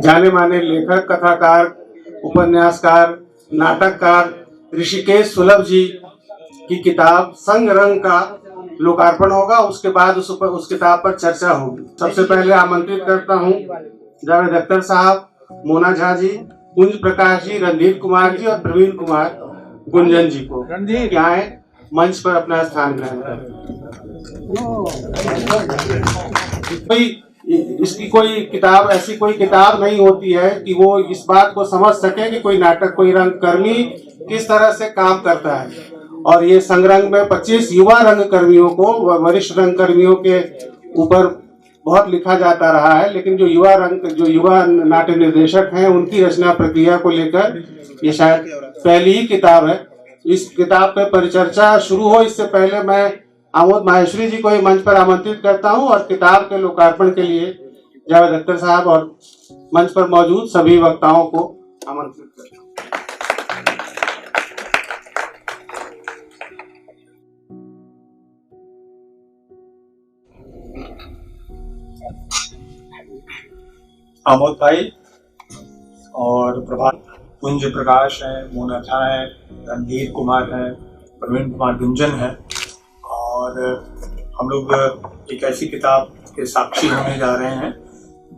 जाने माने लेखक, कथाकार, उपन्यासकार, नाटककार ऋषिकेश सुलभ जी की किताब संग रंग का लोकार्पण होगा। उसके बाद उस किताब पर चर्चा होगी। सबसे पहले आमंत्रित करता हूँ जावेद अख्तर साहब, मोना झा जी, कुंज प्रकाश जी, रणधीर कुमार जी और प्रवीण कुमार गुंजन जी को कि आए मंच पर अपना स्थान ग्रहण करें। इसकी कोई किताब, ऐसी कोई किताब नहीं होती है कि वो इस बात को समझ सके कि कोई नाटक, कोई रंगकर्मी किस तरह से काम करता है। और ये संगरंग में 25 युवा रंगकर्मियों को, वरिष्ठ रंगकर्मियों के ऊपर बहुत लिखा जाता रहा है, लेकिन जो युवा नाट्य निर्देशक हैं उनकी रचना प्रक्रिया को लेकर ये शायद पहली ही किताब है। इस किताब पे परिचर्चा शुरू हो इससे पहले मैं आमोद माहेश्वरी जी को मंच पर आमंत्रित करता हूं और किताब के लोकार्पण के लिए जावेद अख्तर साहब और मंच पर मौजूद सभी वक्ताओं को आमंत्रित करता हूं। आमोद भाई और प्रभात, कुंज प्रकाश है, मोना झा है, रणधीर कुमार है, प्रवीण कुमार गुंजन है, और हम लोग एक ऐसी किताब के साक्षी होने जा रहे हैं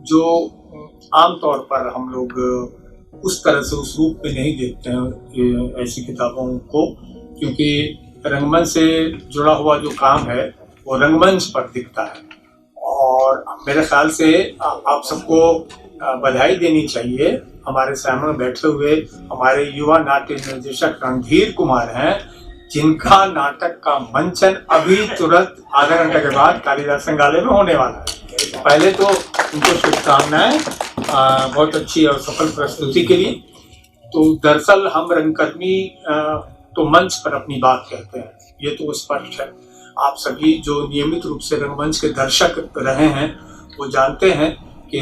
जो आमतौर पर हम लोग उस तरह से उस रूप में नहीं देखते हैं ऐसी किताबों को, क्योंकि रंगमंच से जुड़ा हुआ जो काम है वो रंगमंच पर दिखता है। और मेरे ख्याल से आप सबको बधाई देनी चाहिए। हमारे सामने बैठे हुए हमारे युवा नाट्य निर्देशक रणधीर कुमार हैं, जिनका नाटक का मंचन अभी तुरंत आधा घंटे के बाद कालिदास संग्रहालय में होने वाला है। पहले तो उनको शुभकामनाएं बहुत अच्छी और सफल प्रस्तुति के लिए। तो दरअसल हम रंगकर्मी तो मंच पर अपनी बात कहते हैं, ये तो स्पष्ट है। आप सभी जो नियमित रूप से रंगमंच के दर्शक रहे हैं वो जानते हैं कि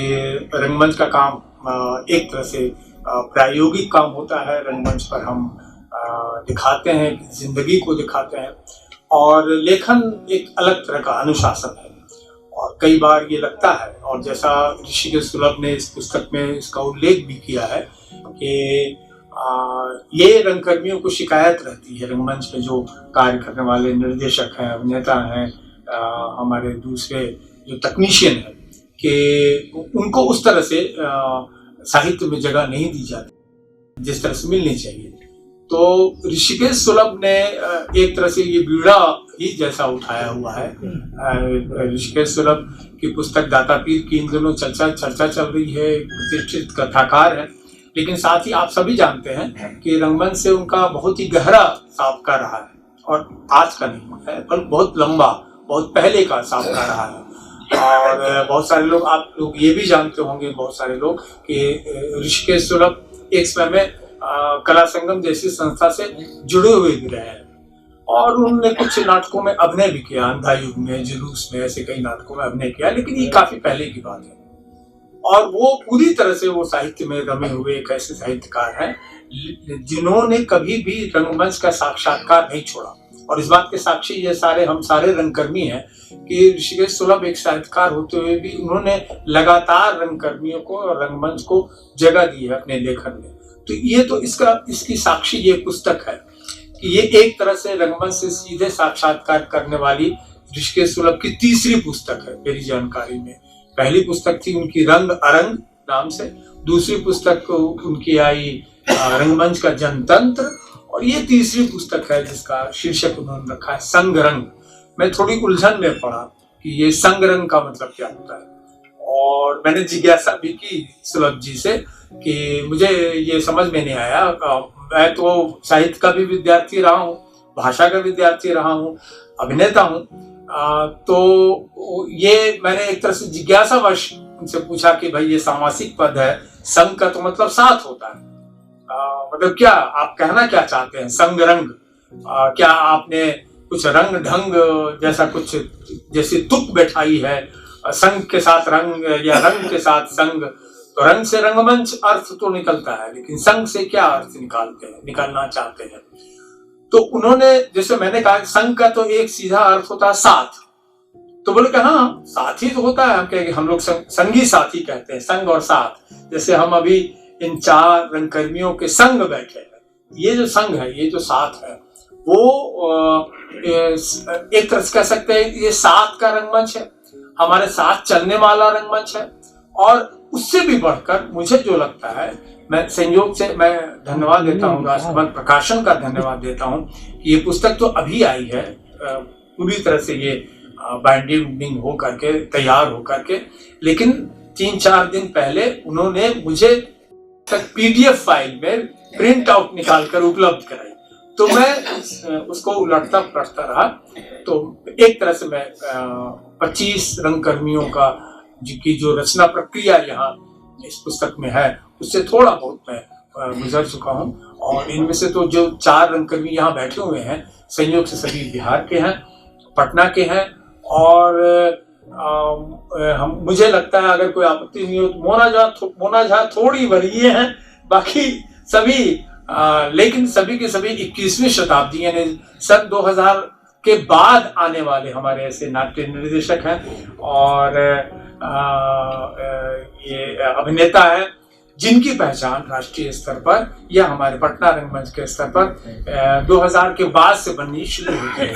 रंगमंच का काम एक तरह से प्रायोगिक काम होता है। रंगमंच पर हम दिखाते हैं, जिंदगी को दिखाते हैं, और लेखन एक अलग तरह का अनुशासन है। और कई बार ये लगता है, और जैसा ऋषिकेश सुलभ ने इस पुस्तक में इसका उल्लेख भी किया है कि ये रंगकर्मियों को शिकायत रहती है, रंगमंच में जो कार्य करने वाले निर्देशक हैं, अभिनेता हैं, हमारे दूसरे जो तकनीशियन हैं, कि उनको उस तरह से साहित्य में जगह नहीं दी जाती जिस तरह से मिलनी चाहिए। तो ऋषिकेश सुलभ ने एक तरह से ये बीड़ा ही जैसा उठाया हुआ है। ऋषिकेश सुलभ की पुस्तक दातापीर की इन दिनों चर्चा चल रही है, प्रतिष्ठित कथाकार है, लेकिन साथ ही आप सभी जानते हैं कि रंगमंच से उनका बहुत ही गहरा साबका रहा है, और आज का नहीं है पर बहुत लंबा, बहुत पहले का साबका रहा है। और बहुत सारे लोग, आप लोग ये भी जानते होंगे, बहुत सारे लोग, कि ऋषिकेश सुलभ एक समय में कला संगम जैसी संस्था से जुड़े हुए भी रहे हैं, और उन्होंने कुछ नाटकोों में अभिनय भी किया, अंधा युग में, जुलूस में, ऐसे कई नाटकों में अभिनय किया, लेकिन ये काफी पहले की बात है। और वो पूरी तरह से वो साहित्य में रमे हुए एक ऐसे साहित्यकार हैं जिन्होंने कभी भी रंगमंच का साक्षात्कार नहीं छोड़ा। और इस बात के साक्षी ये सारे, हम सारे रंगकर्मी हैं कि ऋषिकेश सुलभ एक साहित्यकार होते हुए भी उन्होंने लगातार रंगकर्मियों को और रंगमंच को जगह दी है अपने लेखन में। तो ये तो इसकी साक्षी ये पुस्तक है कि ये एक तरह से रंगमंच से सीधे साक्षात्कार करने वाली ऋषिकेश सुलभ की तीसरी पुस्तक है मेरी जानकारी में। पहली पुस्तक थी उनकी रंग अरंग नाम से, दूसरी पुस्तक उनकी आई रंगमंच का जनतंत्र, और ये तीसरी पुस्तक है जिसका शीर्षक उन्होंने रखा है संग रंग। मैं थोड़ी उलझन में पड़ा कि ये संग रंग का मतलब क्या होता है, और मैंने जिज्ञासा भी की सुलभ जी से कि मुझे ये समझ में नहीं आया। मैं तो साहित्य का भी विद्यार्थी रहा हूँ, भाषा का विद्यार्थी रहा हूँ, अभिनेता हूँ, तो ये मैंने एक तरह से जिज्ञासावश उनसे पूछा कि भाई ये सामासिक पद है, संग का तो मतलब साथ होता है, मतलब क्या आप कहना क्या चाहते हैं संग रंग? क्या आपने कुछ रंग ढंग जैसा कुछ, जैसी तुक बैठाई है, संग के साथ रंग या रंग के साथ संग? तो रंग से रंगमंच अर्थ तो निकलता है, लेकिन संग से क्या अर्थ निकालना चाहते हैं? तो उन्होंने, जैसे मैंने कहा, संग का तो एक सीधा अर्थ होता है साथ, तो बोले कि हाँ, साथी तो होता है, हम कहेंगे, हम लोग संगी साथी कहते हैं, संग और साथ। जैसे हम अभी इन 4 रंगकर्मियों के संग बैठे हैं, ये जो संग है, ये जो साथ है, वो एक तरह से कह सकते हैं ये साथ का रंगमंच है, हमारे साथ चलने वाला रंगमंच है। और उससे भी बढ़कर मुझे जो लगता है, मैं संयोग से मैं धन्यवाद देता हूँ, राष्ट्रमंच प्रकाशन का धन्यवाद देता हूँ कि ये पुस्तक तो अभी आई है, पूरी तरह से ये बाइंडिंग हो करके तैयार हो करके, लेकिन 3-4 दिन पहले उन्होंने मुझे तक PDF फाइल में प्रिंट आउट निकाल कर उपलब्ध कराई। तो मैं उसको उलटता पलटता रहा, तो एक तरह से मैं 25 रंगकर्मियों का की जो रचना प्रक्रिया यहाँ इस पुस्तक में है, उससे थोड़ा बहुत मैं गुजर चुका हूँ। और इनमें से तो जो 4 रंगकर्मी यहाँ बैठे हुए हैं, संयोग से सभी बिहार के हैं, पटना के हैं। और मुझे लगता है अगर कोई आपत्ति नहीं हो तो मोना झा थोड़ी वरीय हैं, बाकी सभी लेकिन सभी के सभी 21वीं शताब्दी यानी सन 2000 के बाद आने वाले हमारे ऐसे नाट्य निर्देशक हैं और ये अभिनेता है जिनकी पहचान राष्ट्रीय स्तर पर या हमारे पटना रंगमंच के स्तर पर 2000 के बाद से बननी शुरू हुई है।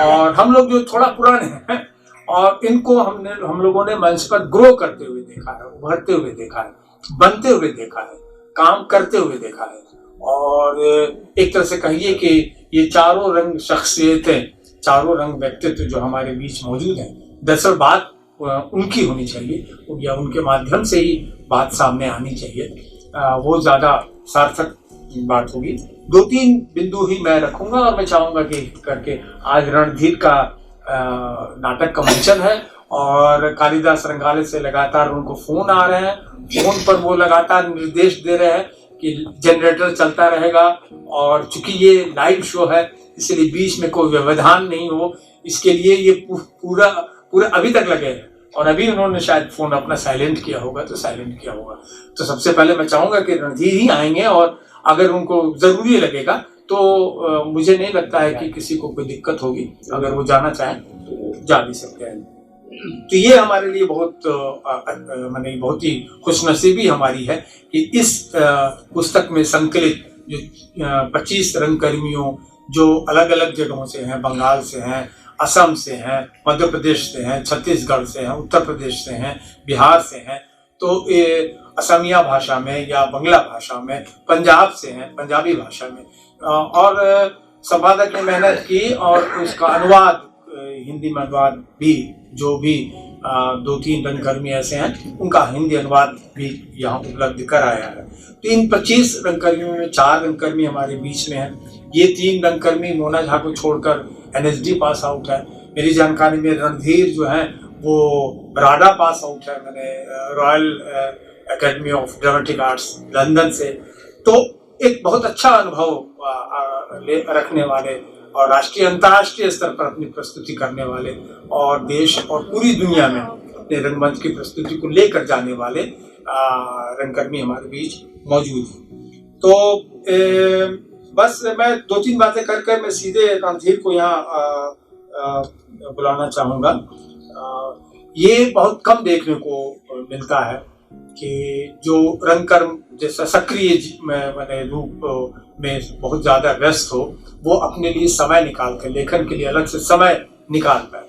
और हम लोग जो थोड़ा पुराने हैं और इनको हम लोगों ने मंच पर ग्रो करते हुए देखा है, उभरते हुए देखा है, बनते हुए देखा है, काम करते हुए देखा है। और एक तरह से कहिए कि ये चारों रंग शख्सियतें, चारों रंग व्यक्तित्व जो हमारे बीच मौजूद हैं, दरअसल बात उनकी होनी चाहिए या उनके माध्यम से ही बात सामने आनी चाहिए, वो ज़्यादा सार्थक बात होगी। 2-3 बिंदु ही मैं रखूंगा और मैं चाहूंगा कि करके आज रणधीर का नाटक का मंचन है और कालिदास रंगालय से लगातार उनको फोन आ रहे हैं, फोन पर वो लगातार निर्देश दे रहे हैं कि जनरेटर चलता रहेगा और चूंकि ये लाइव शो है इसलिए बीच में कोई व्यवधान नहीं हो, इसके लिए ये पूरा अभी तक लगे हैं। और अभी उन्होंने शायद फोन अपना साइलेंट किया होगा तो साइलेंट किया होगा। तो सबसे पहले मैं चाहूंगा कि रणधीर ही आएंगे और अगर उनको जरूरी लगेगा तो मुझे नहीं लगता है कि किसी को कोई दिक्कत होगी, अगर वो जाना चाहें तो जा भी सकते हैं। तो ये हमारे लिए बहुत ही खुशनसीबी हमारी है कि इस पुस्तक में संकलित जो 25 रंगकर्मियों जो अलग अलग जगहों से हैं, बंगाल से हैं, असम से हैं, मध्य प्रदेश से हैं, छत्तीसगढ़ से हैं, उत्तर प्रदेश से हैं, बिहार से हैं, तो ये असमिया भाषा में या बंगला भाषा में, पंजाब से हैं, पंजाबी भाषा में, और संपादक ने मेहनत की और उसका अनुवाद हिंदी में अनुवाद भी, जो भी 2-3 रंगकर्मी ऐसे हैं उनका हिंदी अनुवाद भी यहाँ उपलब्ध कराया है। तो इन 25 रंगकर्मियों में 4 रंगकर्मी हमारे बीच में हैं। ये 3 रंगकर्मी मोना झा को छोड़कर NSD पास आउट है। मेरी जानकारी में रणधीर जो है वो राडा पास आउट है, मैंने royal academy of dramatic arts London से। तो एक बहुत अच्छा अनुभव रखने वाले और राष्ट्रीय अंतर्राष्ट्रीय स्तर पर अपनी प्रस्तुति करने वाले और देश और पूरी दुनिया में अपने रंगमंच की प्रस्तुति को लेकर जाने वाले रंगकर्मी हमारे बीच मौजूद हैं। तो बस मैं 2-3 बातें करके मैं सीधे रणधीर को यहाँ बुलाना चाहूँगा। ये बहुत कम देखने को मिलता है कि जो रंगकर्म जैसा सक्रिय मैंने रूप में बहुत ज़्यादा व्यस्त हो, वो अपने लिए समय निकाल कर लेखन के लिए अलग से समय निकाल पाए।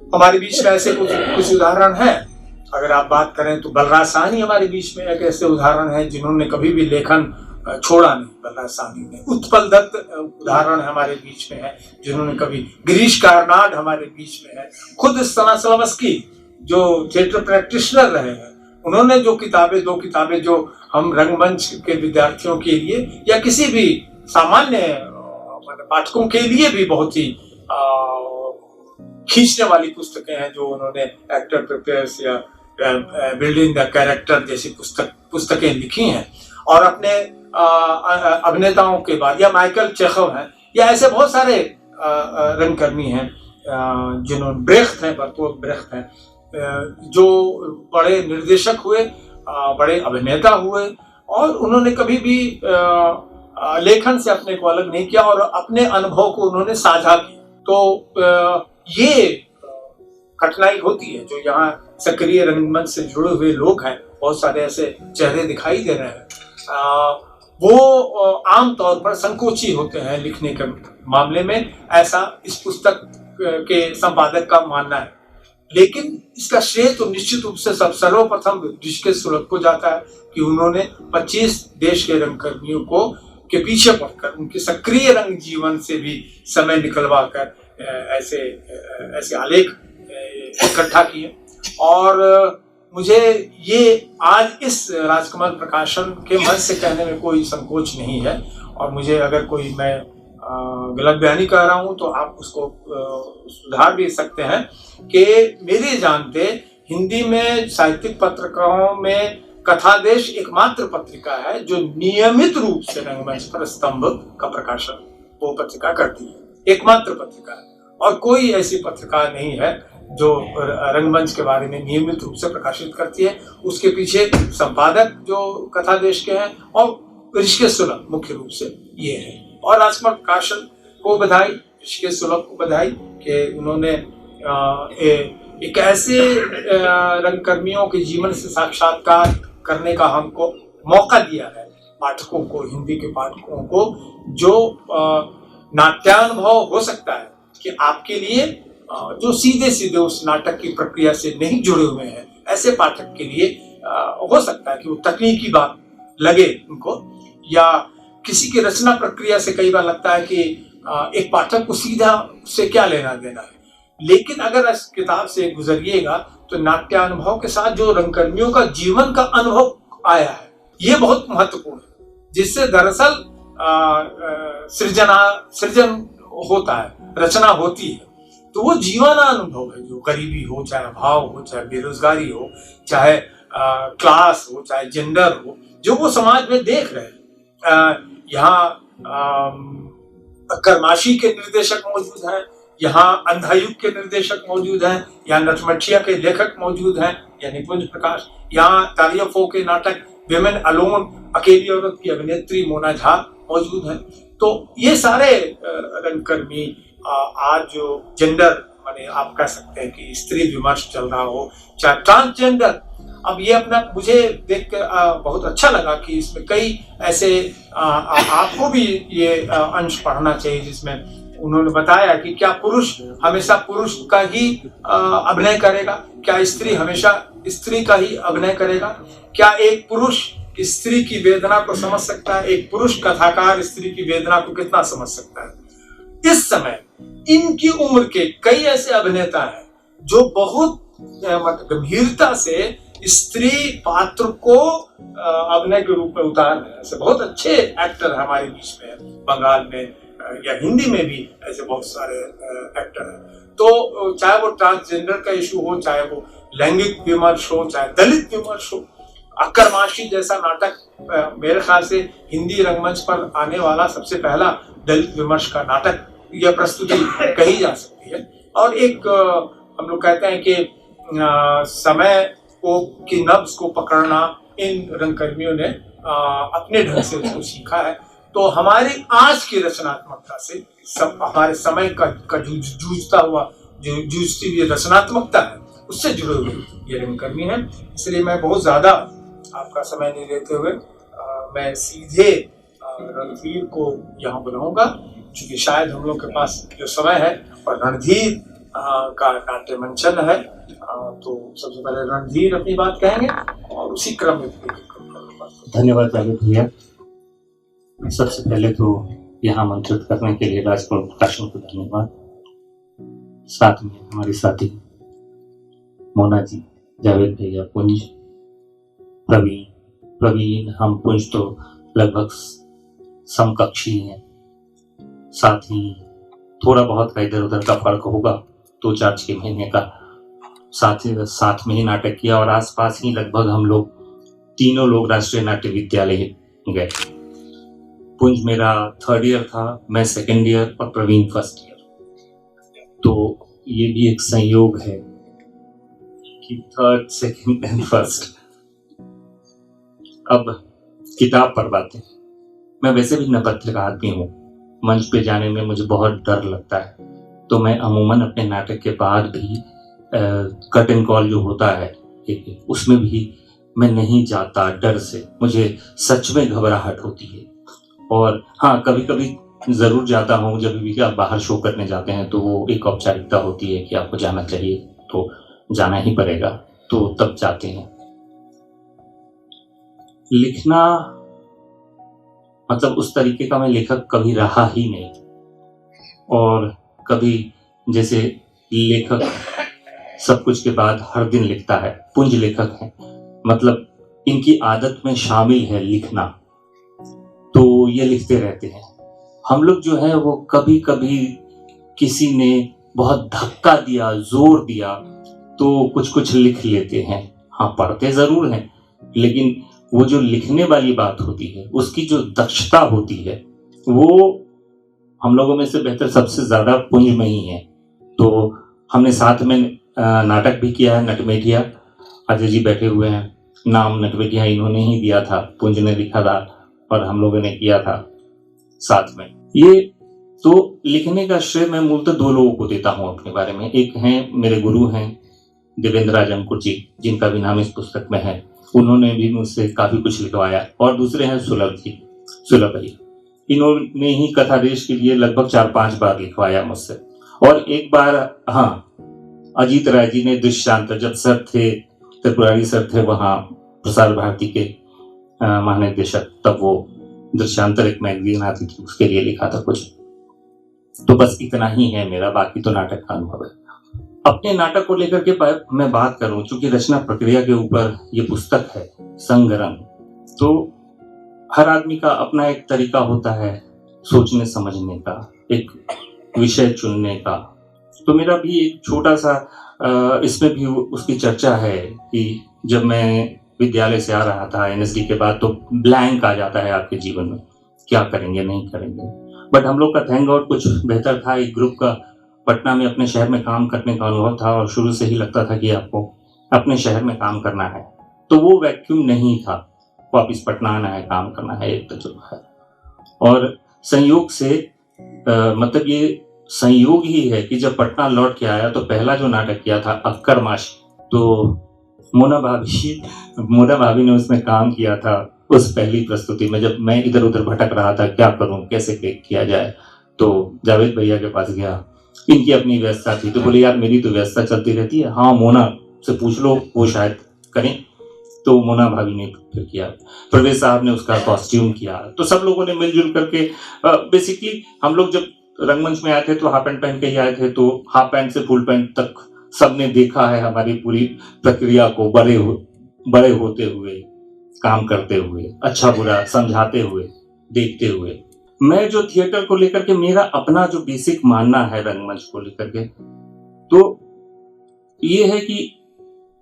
हमारे बीच में ऐसे कुछ उदाहरण हैं। अगर आप बात करें तो बलराज साहनी हमारे बीच में एक ऐसे उदाहरण है जिन्होंने कभी भी लेखन छोड़ा नहीं। बलराज साहनी ने, उत्पल दत्त उदाहरण हमारे बीच में है जिन्होंने कभी, गिरीश कार्नाड हमारे बीच में है, खुद स्तानिस्लावस्की जो थिएटर प्रैक्टिशनर रहे हैं, उन्होंने जो 2 किताबें जो हम रंगमंच के विद्यार्थियों के लिए या किसी भी सामान्य पाठकों के लिए भी बहुत ही खींचने वाली पुस्तकें हैं, जो उन्होंने एक्टर प्रिपेयर्स या बिल्डिंग द कैरेक्टर जैसी पुस्तकें लिखी हैं। और अपने अभिनेताओं के बाद या माइकल चेखव हैं या ऐसे बहुत सारे रंगकर्मी हैं जिन्होंने, ब्रेख्त हैं, बर्तोल्ट ब्रेख्त हैं, जो बड़े निर्देशक हुए, बड़े अभिनेता हुए और उन्होंने कभी भी लेखन से अपने को अलग नहीं किया और अपने अनुभव को उन्होंने साझा किया। तो ये कठिनाई होती है। जो यहाँ सक्रिय रंगमंच से जुड़े हुए लोग हैं, बहुत सारे ऐसे चेहरे दिखाई दे रहे हैं, वो आम तौर पर संकोची होते हैं लिखने के मामले में, ऐसा इस पुस्तक के संपादक का मानना है। लेकिन इसका श्रेय तो निश्चित रूप से सर्वप्रथम ऋषिकेश सुलभ को जाता है कि उन्होंने 25 देश के रंगकर्मियों को के पीछे पड़कर उनके सक्रिय रंग जीवन से भी समय निकलवा कर ऐसे आलेख इकट्ठा किए। और मुझे ये आज इस राजकमल प्रकाशन के मंच से कहने में कोई संकोच नहीं है, और मुझे अगर कोई मैं गलत बयानी कर रहा हूं तो आप उसको सुधार भी सकते हैं कि मेरे जानते हिंदी में साहित्यिक पत्रिकाओं में कथादेश एकमात्र पत्रिका है जो नियमित रूप से रंगमंच पर स्तंभ का प्रकाशन वो पत्रिका करती है, एकमात्र पत्रिका है। और कोई ऐसी पत्रिका नहीं है जो रंगमंच के बारे में नियमित रूप से प्रकाशित करती है। उसके पीछे संपादक जो कथादेश के हैं और ऋषिकेश सुलभ मुख्य रूप से ये है। और राजकमल प्रकाशन को बधाई, ऋषिकेश सुलभ को बधाई कि उन्होंने एक ऐसे रंगकर्मियों के जीवन से साक्षात्कार करने का हमको मौका दिया है, पाठकों को, हिंदी के पाठकों को, जो नाट्यानुभव हो सकता है कि आपके लिए जो सीधे सीधे उस नाटक की प्रक्रिया से नहीं जुड़े हुए हैं, ऐसे पाठक के लिए हो सकता है कि वो तकनीकी बात लगे उनको, या किसी की रचना प्रक्रिया से कई बार लगता है कि एक पाठक को सीधा उससे क्या लेना देना है। लेकिन अगर इस किताब से गुजरिएगा तो नाट्यानुभव के साथ जो रंगकर्मियों का जीवन का अनुभव आया है, ये बहुत महत्वपूर्ण है, जिससे दरअसल सृजन होता है, रचना होती है। तो वो जीवनानुभव है, जो गरीबी हो, चाहे अभाव हो, चाहे बेरोजगारी हो, चाहे क्लास हो, चाहे जेंडर हो, जो वो समाज में देख रहे हैं। यहाँ कर्माशी के निर्देशक मौजूद हैं, यहाँ अंधायुग के निर्देशक मौजूद हैं, यहाँ नटमठिया के लेखक मौजूद हैं यानी पुंज प्रकाश, यहाँ तारियफो के नाटक विमेन अलोन, अकेली औरत की अभिनेत्री मोना झा मौजूद हैं। तो ये सारे रंगकर्मी आज जो जेंडर माने आप कह सकते हैं कि स्त्री विमर्श चल रहा हो, चाहे ट्रांसजेंडर, अब ये अपना मुझे देख कर बहुत अच्छा लगा कि इसमें कई ऐसे आपको भी ये अंश पढ़ना चाहिए जिसमें उन्होंने बताया कि क्या पुरुष हमेशा पुरुष का ही अभिनय करेगा, क्या स्त्री हमेशा स्त्री का ही अभिनय करेगा, क्या एक पुरुष स्त्री की वेदना को समझ सकता है, एक पुरुष कथाकार स्त्री की वेदना को कितना समझ सकता है। इस समय इनकी उम्र के कई ऐसे अभिनेता हैं जो बहुत गंभीरता से स्त्री पात्र को अभिनय के रूप में उतार रहे हैं। ऐसे बहुत अच्छे एक्टर हमारे बीच में है, बंगाल में या हिंदी में भी ऐसे बहुत सारे एक्टर हैं। तो चाहे वो ट्रांसजेंडर का इशू हो, चाहे वो लैंगिक विमर्श हो, चाहे दलित विमर्श हो, अक्करमाशी जैसा नाटक मेरे ख्याल से हिंदी रंगमंच पर आने वाला सबसे पहला दलित विमर्श का नाटक या प्रस्तुति कही जा सकती है। और एक हम लोग कहते हैं कि समय को की नब्ज को पकड़ना इन रंगकर्मियों ने अपने ढंग से उसको सीखा है। तो हमारी आज की रचनात्मकता से सब हमारे समय का जूझता हुआ जो जूझती हुई रचनात्मकता है उससे जुड़े हुए ये रंगकर्मी हैं। इसलिए मैं बहुत ज्यादा आपका समय नहीं लेते हुए मैं सीधे रणधीर को यहाँ बुलाऊंगा, क्योंकि शायद हम लोग के पास जो समय है और रणधीर का नाट्य मंचन है। तो सबसे पहले रणधीर अपनी बात कहेंगे और उसी क्रम में धन्यवाद जावेद भैया। सबसे पहले तो यहाँ आमंत्रित करने के लिए राजकमल प्रकाशन को धन्यवाद। साथ में हमारे साथी मोना जी, जावेद भैया, पुंज, प्रवीण, हम पुंज तो लगभग समकक्षी हैं। साथ ही थोड़ा बहुत का इधर उधर का फर्क होगा, 2-4-6 महीने का साथ में ही नाटक किया और आसपास ही लगभग हम लोग तीनों लोग राष्ट्रीय नाट्य विद्यालय गए। पुंज मेरा 3rd ईयर था, मैं 2nd ईयर और प्रवीण 1st ईयर। तो ये भी एक संयोग है कि 3rd, 2nd एंड 1st। अब किताब पर बातें। मैं वैसे भी न पत्रकार आदमी हूँ, मंच पे जाने में मुझे बहुत डर लगता है, तो मैं अमूमन अपने नाटक के बाद भी कर्टन कॉल जो होता है उसमें भी मैं नहीं जाता डर से, मुझे सच में घबराहट होती है। और हाँ, कभी कभी ज़रूर जाता हूँ, जब भी आप बाहर शो करने जाते हैं तो वो एक औपचारिकता होती है कि आपको जाना चाहिए, तो जाना ही पड़ेगा, तो तब जाते हैं। लिखना मतलब उस तरीके का मैं लेखक कभी रहा ही नहीं। और कभी जैसे लेखक सब कुछ के बाद हर दिन लिखता है, पुंज लेखक है, मतलब इनकी आदत में शामिल है लिखना, तो ये लिखते रहते हैं। हम लोग जो है वो कभी कभी किसी ने बहुत धक्का दिया, जोर दिया, तो कुछ कुछ लिख लेते हैं। हाँ, पढ़ते जरूर हैं, लेकिन वो जो लिखने वाली बात होती है, उसकी जो दक्षता होती है, वो हम लोगों में से बेहतर सबसे ज्यादा पुंज में ही है। तो हमने साथ में नाटक भी किया है, नटमेटिया। अजय जी बैठे हुए हैं, नाम नटमेटिया इन्होंने ही दिया था, पुंज ने लिखा था और हम लोगों ने किया था साथ में। ये तो लिखने का श्रेय मैं मूलतः दो लोगों को देता हूँ अपने बारे में। एक हैं मेरे गुरु हैं देवेंद्र राज अंकुर जी, जिनका भी नाम इस पुस्तक में है, उन्होंने भी मुझसे काफी कुछ लिखवाया। और दूसरे हैं सुलभ जी, सुलभ भाई, इन्होंने ही कथा देश के लिए लगभग 4-5 बार लिखवाया मुझसे। और एक बार हाँ, अजीत राय जी ने दृश्यांतर, जब सर थे, त्रिपुरारी सर थे वहाँ प्रसार भारती के महानिदेशक, तब वो दृश्यांतर एक मैगजीन आती थी, उसके लिए लिखा था कुछ। तो बस इतना ही है मेरा, बाकी तो नाटक का अनुभव है। अपने नाटक को लेकर के मैं बात करूं, चूंकि रचना प्रक्रिया के ऊपर ये पुस्तक है संगरंग, तो हर आदमी का अपना एक तरीका होता है सोचने समझने का, एक विषय चुनने का। तो मेरा भी एक छोटा सा इसमें भी उसकी चर्चा है कि जब मैं विद्यालय से आ रहा था एनएसडी के बाद, तो ब्लैंक आ जाता है आपके जीवन में, क्या करेंगे नहीं करेंगे। बट हम लोग का थैंक गॉड कुछ बेहतर था, एक ग्रुप का पटना में अपने शहर में काम करने का अनुभव था, और शुरू से ही लगता था कि आपको अपने शहर में काम करना है, तो वो वैक्यूम नहीं था, वापिस पटना आना है, काम करना है, एक तजुर्बा है। और संयोग से मतलब ये संयोग ही है कि जब पटना लौट के आया तो पहला जो नाटक किया था अक्करमाशी, तो मोना भाभी ने उसमें काम किया था। उस पहली प्रस्तुति में जब मैं इधर उधर भटक रहा था, क्या करूं, कैसे किया जाए, तो जावेद भैया के पास गया, इनकी अपनी व्यवस्था थी, तो बोले यार मेरी तो व्यवस्था चलती रहती है, हाँ मोना से पूछ लो, वो शायद करें। तो मोना भाभी ने फिर किया, प्रवेश साहब ने उसका कॉस्ट्यूम किया, तो सब लोगों ने मिलजुल करके बेसिकली हम लोग जब रंगमंच में आए थे तो हाफ पैंट पहन के ही आए थे, तो हाफ पैंट से फुल पैंट तक सबने देखा है हमारी पूरी प्रक्रिया को, बड़े होते हुए, काम करते हुए, अच्छा बुरा समझाते हुए, देखते हुए। मैं जो थिएटर को लेकर के, मेरा अपना जो बेसिक मानना है रंगमंच को लेकर के, तो ये है कि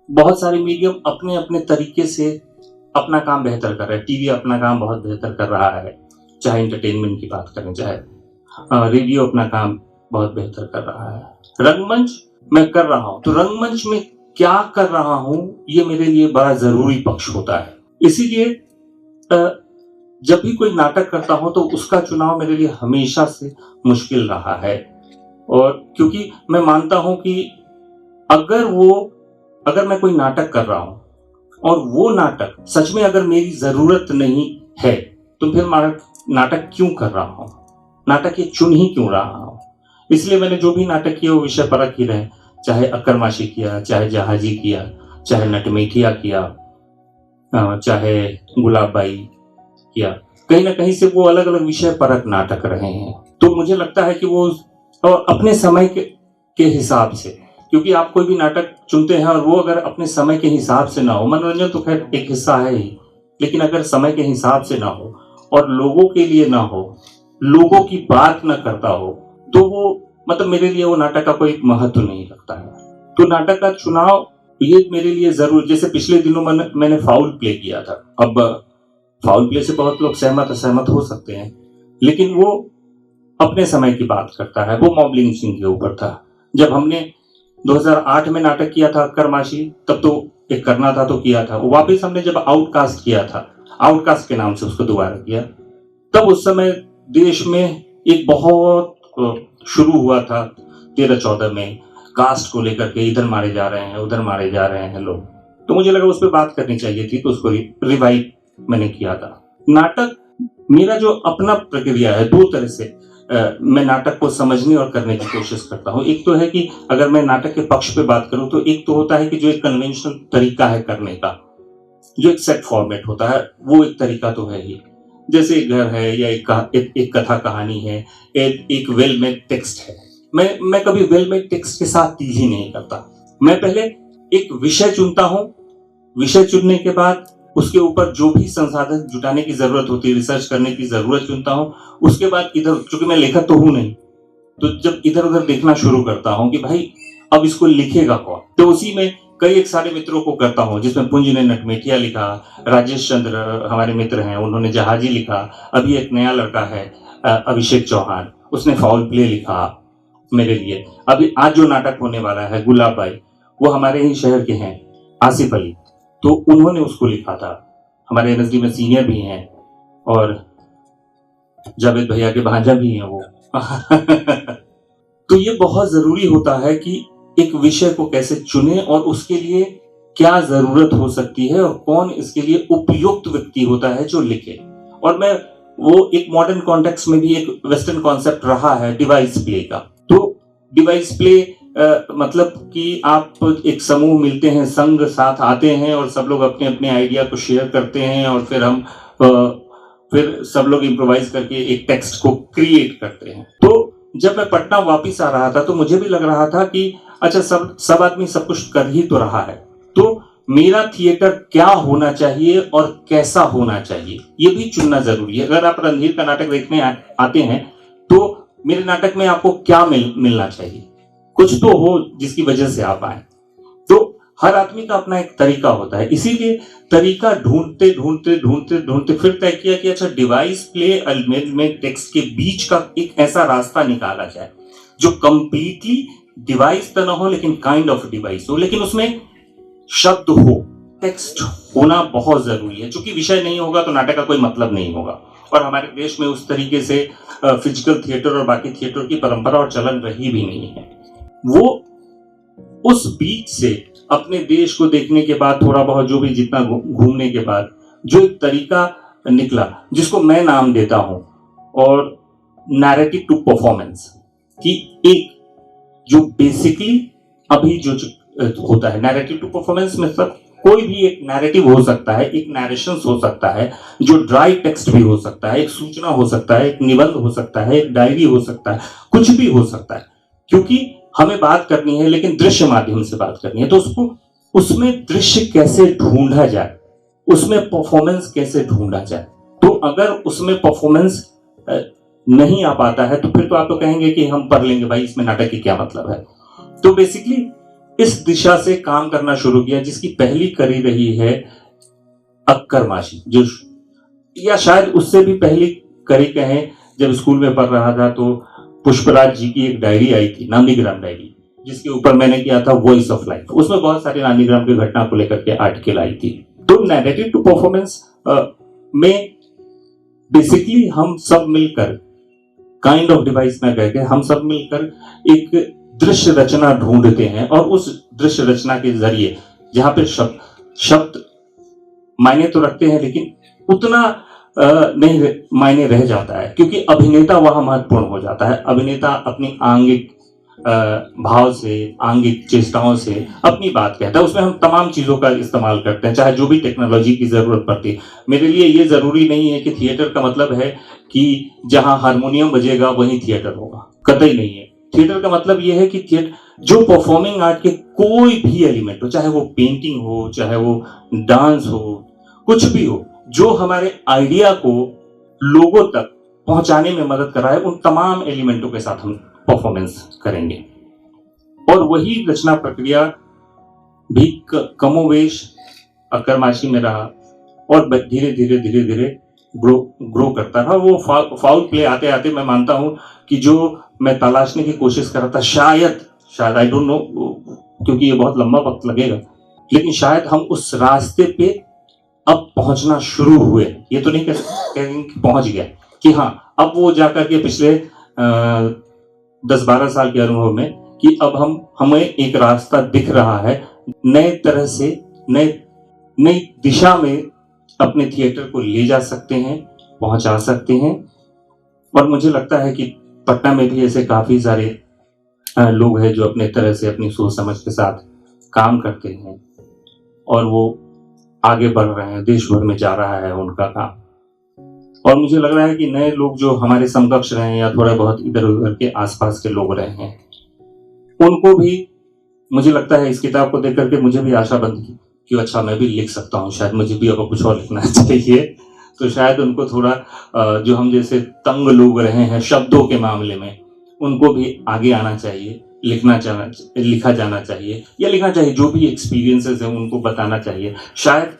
बहुत सारे मीडियम अपने अपने तरीके से अपना काम बेहतर कर रहे हैं। टीवी अपना काम बहुत बेहतर कर रहा है, चाहे एंटरटेनमेंट की बात करें, चाहे रेडियो अपना काम बहुत बेहतर कर रहा है। रंगमंच मैं कर रहा हूं, तो रंगमंच में क्या कर रहा हूं ये मेरे लिए बड़ा जरूरी पक्ष होता है। इसीलिए जब भी कोई नाटक करता हूं तो उसका चुनाव मेरे लिए हमेशा से मुश्किल रहा है। और क्योंकि मैं मानता हूं कि अगर मैं कोई नाटक कर रहा हूं और वो नाटक सच में अगर मेरी जरूरत नहीं है, तो फिर नाटक क्यों कर रहा हूं, नाटक ये चुन ही क्यों रहा हूं। इसलिए मैंने जो भी नाटक किया वो विषय परक ही रहे, चाहे अक्करमाशी किया, चाहे जहाजी किया, चाहे नटमेटिया किया, चाहे गुलाबबाई किया, कहीं ना कहीं से वो अलग अलग विषय परक नाटक रहे हैं। तो मुझे लगता है कि वो अपने समय के हिसाब से, क्योंकि आप कोई भी नाटक चुनते हैं और वो अगर अपने समय के हिसाब से ना हो, मनोरंजन तो खैर एक हिस्सा है ही, लेकिन अगर समय के हिसाब से ना हो और लोगों के लिए ना हो, लोगों की बात ना करता हो, तो वो मतलब मेरे लिए वो नाटक का कोई महत्व नहीं रखता है। तो नाटक का चुनाव ये मेरे लिए जरूर, जैसे पिछले दिनों मैंने फाउल प्ले किया था। अब फाउल प्ले से बहुत लोग सहमत असहमत हो सकते हैं, लेकिन वो अपने समय की बात करता है। वो मॉब लिंचिंग के ऊपर था। जब हमने 2008 में नाटक किया था अक्करमाशी, तब तो एक करना था तो किया था। वापिस हमने जब आउटकास्ट किया था, आउटकास्ट के नाम से उसको दोबारा किया, तब उस समय देश में एक बहुत शुरू हुआ था 13-14 में कास्ट को लेकर के इधर मारे जा रहे हैं, उधर मारे जा रहे हैं लोग, तो मुझे लगा उस पर बात करनी चाहिए थी, तो उसको रिवाइव मैंने किया था। नाटक मेरा जो अपना प्रक्रिया है, दो तरह से मैं नाटक को समझने और करने की कोशिश करता हूँ। एक तो है कि अगर मैं नाटक के पक्ष पे बात करूँ तो एक तो होता है कि जो एक कन्वेंशनल तरीका है करने का, जो एक सेट फॉर्मेट होता है, वो एक तरीका तो है ही। जैसे एक घर है या एक कथा कहानी है, एक वेल मेड टेक्स्ट है। मैं कभी वेल मेड टेक्स्ट के साथ डील ही नहीं करता। मैं पहले एक विषय चुनता हूँ, विषय चुनने के बाद उसके ऊपर जो भी संसाधन जुटाने की जरूरत होती है, रिसर्च करने की जरूरत चुनता हूँ। उसके बाद इधर, चूंकि मैं लेखक तो हूं नहीं, तो जब इधर उधर देखना शुरू करता हूँ कि भाई अब इसको लिखेगा कौन, तो उसी में कई एक सारे मित्रों को करता हूँ, जिसमें पुंज ने नटमेटिया लिखा, राजेश चंद्र हमारे मित्र हैं, उन्होंने जहाजी लिखा, अभी एक नया लड़का है अभिषेक चौहान, उसने फाउल प्ले लिखा मेरे लिए। अभी आज जो नाटक होने वाला है गुलाब भाई, वो हमारे ही शहर के हैं, आसिफ अली, तो उन्होंने उसको लिखा था। हमारे एनएसडी में सीनियर भी हैं और जावेद भैया के भांजा भी हैं वो। तो ये बहुत जरूरी होता है कि एक विषय को कैसे चुने और उसके लिए क्या जरूरत हो सकती है और कौन इसके लिए उपयुक्त व्यक्ति होता है जो लिखे। और मैं वो एक मॉडर्न कॉन्टेक्स्ट में भी एक वेस्टर्न कॉन्सेप्ट रहा है डिवाइस प्ले का। तो डिवाइस प्ले मतलब कि आप एक समूह मिलते हैं, संघ साथ आते हैं और सब लोग अपने अपने आइडिया को शेयर करते हैं और फिर सब लोग इम्प्रोवाइज करके एक टेक्स्ट को क्रिएट करते हैं। तो जब मैं पटना वापस आ रहा था तो मुझे भी लग रहा था कि अच्छा सब आदमी सब कुछ कर ही तो रहा है, तो मेरा थिएटर क्या होना चाहिए और कैसा होना चाहिए ये भी चुनना जरूरी है। अगर आप रणधीर का नाटक देखने आते हैं तो मेरे नाटक में आपको क्या मिलना चाहिए, कुछ तो हो जिसकी वजह से आप आए। तो हर आदमी का अपना एक तरीका होता है, इसीलिए तरीका ढूंढते फिर तय किया कि अच्छा डिवाइस प्ले में टेक्स्ट के बीच का एक ऐसा रास्ता निकाला जाए जो कंप्लीटली डिवाइस तो ना हो लेकिन काइंड ऑफ डिवाइस हो, लेकिन उसमें शब्द हो, टेक्स्ट होना बहुत जरूरी है। क्योंकि विषय नहीं होगा तो नाटक का कोई मतलब नहीं होगा। और हमारे देश में उस तरीके से फिजिकल थिएटर और बाकी थिएटर की परंपरा और चलन रही भी नहीं है। वो उस बीच से अपने देश को देखने के बाद, थोड़ा बहुत जो भी जितना घूमने के बाद जो एक तरीका निकला जिसको मैं नाम देता हूं और नैरेटिव टू परफॉर्मेंस, कि एक जो बेसिकली अभी जो होता है नैरेटिव टू परफॉर्मेंस में सब कोई भी एक नैरेटिव हो सकता है, एक नैरेशंस हो सकता है, जो ड्राई टेक्स्ट भी हो सकता है, एक सूचना हो सकता है, एक निबंध हो सकता है, एक डायरी हो सकता है, कुछ भी हो सकता है। क्योंकि हमें बात करनी है लेकिन दृश्य माध्यम से बात करनी है, तो उसमें दृश्य कैसे ढूंढा जाए, उसमें परफॉर्मेंस कैसे ढूंढा जाए। तो अगर उसमें परफॉर्मेंस नहीं आ पाता है तो फिर तो आप तो कहेंगे कि हम पढ़ लेंगे भाई, इसमें नाटक की क्या मतलब है। तो बेसिकली इस दिशा से काम करना शुरू किया, जिसकी पहली कड़ी रही है अक्कर माशी, जो या शायद उससे भी पहली कड़ी कहें। जब स्कूल में पढ़ रहा था तो पुष्पराज जी की एक डायरी आई थी, नंदीग्राम डायरी, जिसके ऊपर मैंने किया था वॉइस ऑफ लाइफ। उसमें बहुत सारी नंदीग्राम की घटना को लेकर के आर्टिकल आई थी। तो नैरेटिव टू परफॉर्मेंस में बेसिकली हम सब मिलकर काइंड ऑफ डिवाइस में कहकर हम सब मिलकर एक दृश्य रचना ढूंढते हैं और उस दृश्य रचना के जरिए जहां पे शब्द मायने तो रखते हैं लेकिन उतना नहीं मायने रह जाता है, क्योंकि अभिनेता वहां महत्वपूर्ण हो जाता है। अभिनेता अपनी आंगिक भाव से, आंगिक चेष्टाओं से अपनी बात कहता है। उसमें हम तमाम चीजों का इस्तेमाल करते हैं, चाहे जो भी टेक्नोलॉजी की जरूरत पड़ती है। मेरे लिए ये जरूरी नहीं है कि थिएटर का मतलब है कि जहां हारमोनियम बजेगा वहीं थिएटर होगा, कतई नहीं है। थिएटर का मतलब यह है कि थिएटर जो परफॉर्मिंग आर्ट के कोई भी एलिमेंट हो, चाहे वो पेंटिंग हो, चाहे वो डांस हो, कुछ भी हो, जो हमारे आइडिया को लोगों तक पहुंचाने में मदद कराए, उन तमाम एलिमेंटों के साथ हम परफॉर्मेंस करेंगे। और वही रचना प्रक्रिया भी कमोवेश अक्करमाशी में रहा और धीरे धीरे ग्रो करता रहा। वो फाउल प्ले आते आते मैं मानता हूं कि जो मैं तलाशने की कोशिश कर रहा था, शायद आई डोंट नो, क्योंकि ये बहुत लंबा वक्त लगेगा, लेकिन शायद हम उस रास्ते पे अब पहुंचना शुरू हुए। ये तो नहीं कहेंगे कि पहुंच गया, कि हाँ अब वो जाकर के पिछले 10-12 साल के अनुभव में कि अब हमें एक रास्ता दिख रहा है, नए तरह से नई दिशा में अपने थिएटर को ले जा सकते हैं, पहुंचा सकते हैं। और मुझे लगता है कि पटना में भी ऐसे काफी सारे लोग हैं जो अपने तरह से अपनी सोच समझ के साथ काम करते हैं और वो आगे बढ़ रहे हैं, देश भर में जा रहा है उनका काम। और मुझे लग रहा है कि नए लोग जो हमारे समकक्ष रहे हैं या थोड़ा बहुत इधर उधर के आसपास के लोग रहे हैं, उनको भी मुझे लगता है इस किताब को देख करके मुझे भी आशा बंद की कि अच्छा मैं भी लिख सकता हूँ, शायद मुझे भी अब कुछ और लिखना चाहिए। तो शायद उनको थोड़ा जो हम जैसे तंग लोग रहे हैं शब्दों के मामले में, उनको भी आगे आना चाहिए, लिखा जाना चाहिए या लिखना चाहिए, जो भी एक्सपीरियंसेस हैं उनको बताना चाहिए। शायद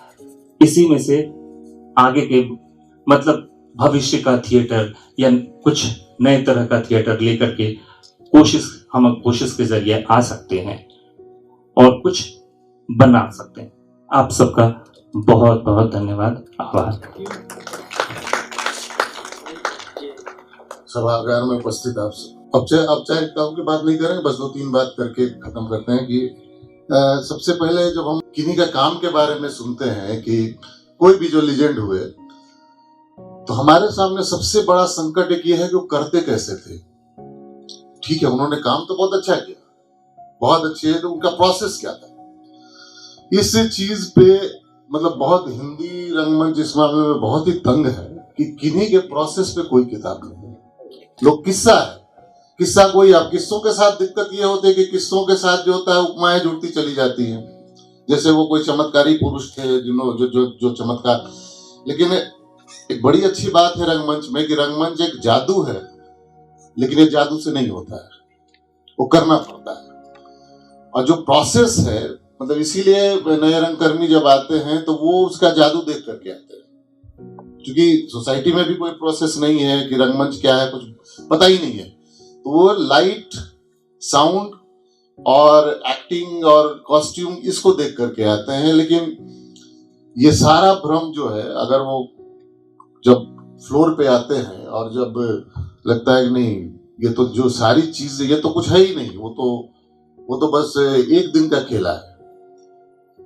इसी में से आगे के मतलब भविष्य का थिएटर या कुछ नए तरह का थिएटर लेकर के हम कोशिश के जरिए आ सकते हैं और कुछ बना सकते हैं। आप सबका बहुत बहुत धन्यवाद, आभार। सभागार में उपस्थित आप सब, अब चाहे किताब की बात नहीं करेंगे, बस 2-3 बात करके खत्म करते हैं कि सबसे पहले जब हम किन्हीं का काम के बारे में सुनते हैं कि कोई भी जो लीजेंड हुए, तो हमारे सामने सबसे बड़ा संकट एक ये है कि वो करते कैसे थे। ठीक है, उन्होंने काम तो बहुत अच्छा किया, बहुत अच्छी है, तो उनका प्रोसेस क्या था, इस चीज पे मतलब बहुत हिंदी रंगमंच इस मामले में बहुत ही तंग है कि किन्हीं के प्रोसेस पे कोई किताब नहीं है। लोग किस्सा कोई, आप किस्सों के साथ दिक्कत ये होती है कि किस्सों के साथ जो होता है उपमाएं जुड़ती चली जाती हैं, जैसे वो कोई चमत्कारी पुरुष थे जो चमत्कार। लेकिन एक बड़ी अच्छी बात है रंगमंच में कि रंगमंच एक जादू है, लेकिन ये जादू से नहीं होता है, वो करना पड़ता है। और जो प्रोसेस है, मतलब इसीलिए नए रंगकर्मी जब आते हैं तो वो उसका जादू देख करके आते हैं, क्योंकि सोसाइटी में भी कोई प्रोसेस नहीं है कि रंगमंच क्या है, कुछ पता ही नहीं है। तो वो लाइट, साउंड और एक्टिंग और कॉस्ट्यूम इसको देख करके आते हैं। लेकिन ये सारा भ्रम जो है, अगर वो जब फ्लोर पे आते हैं और जब लगता है कि नहीं ये तो जो सारी चीजें ये तो कुछ है ही नहीं, वो तो बस एक दिन का खेला है।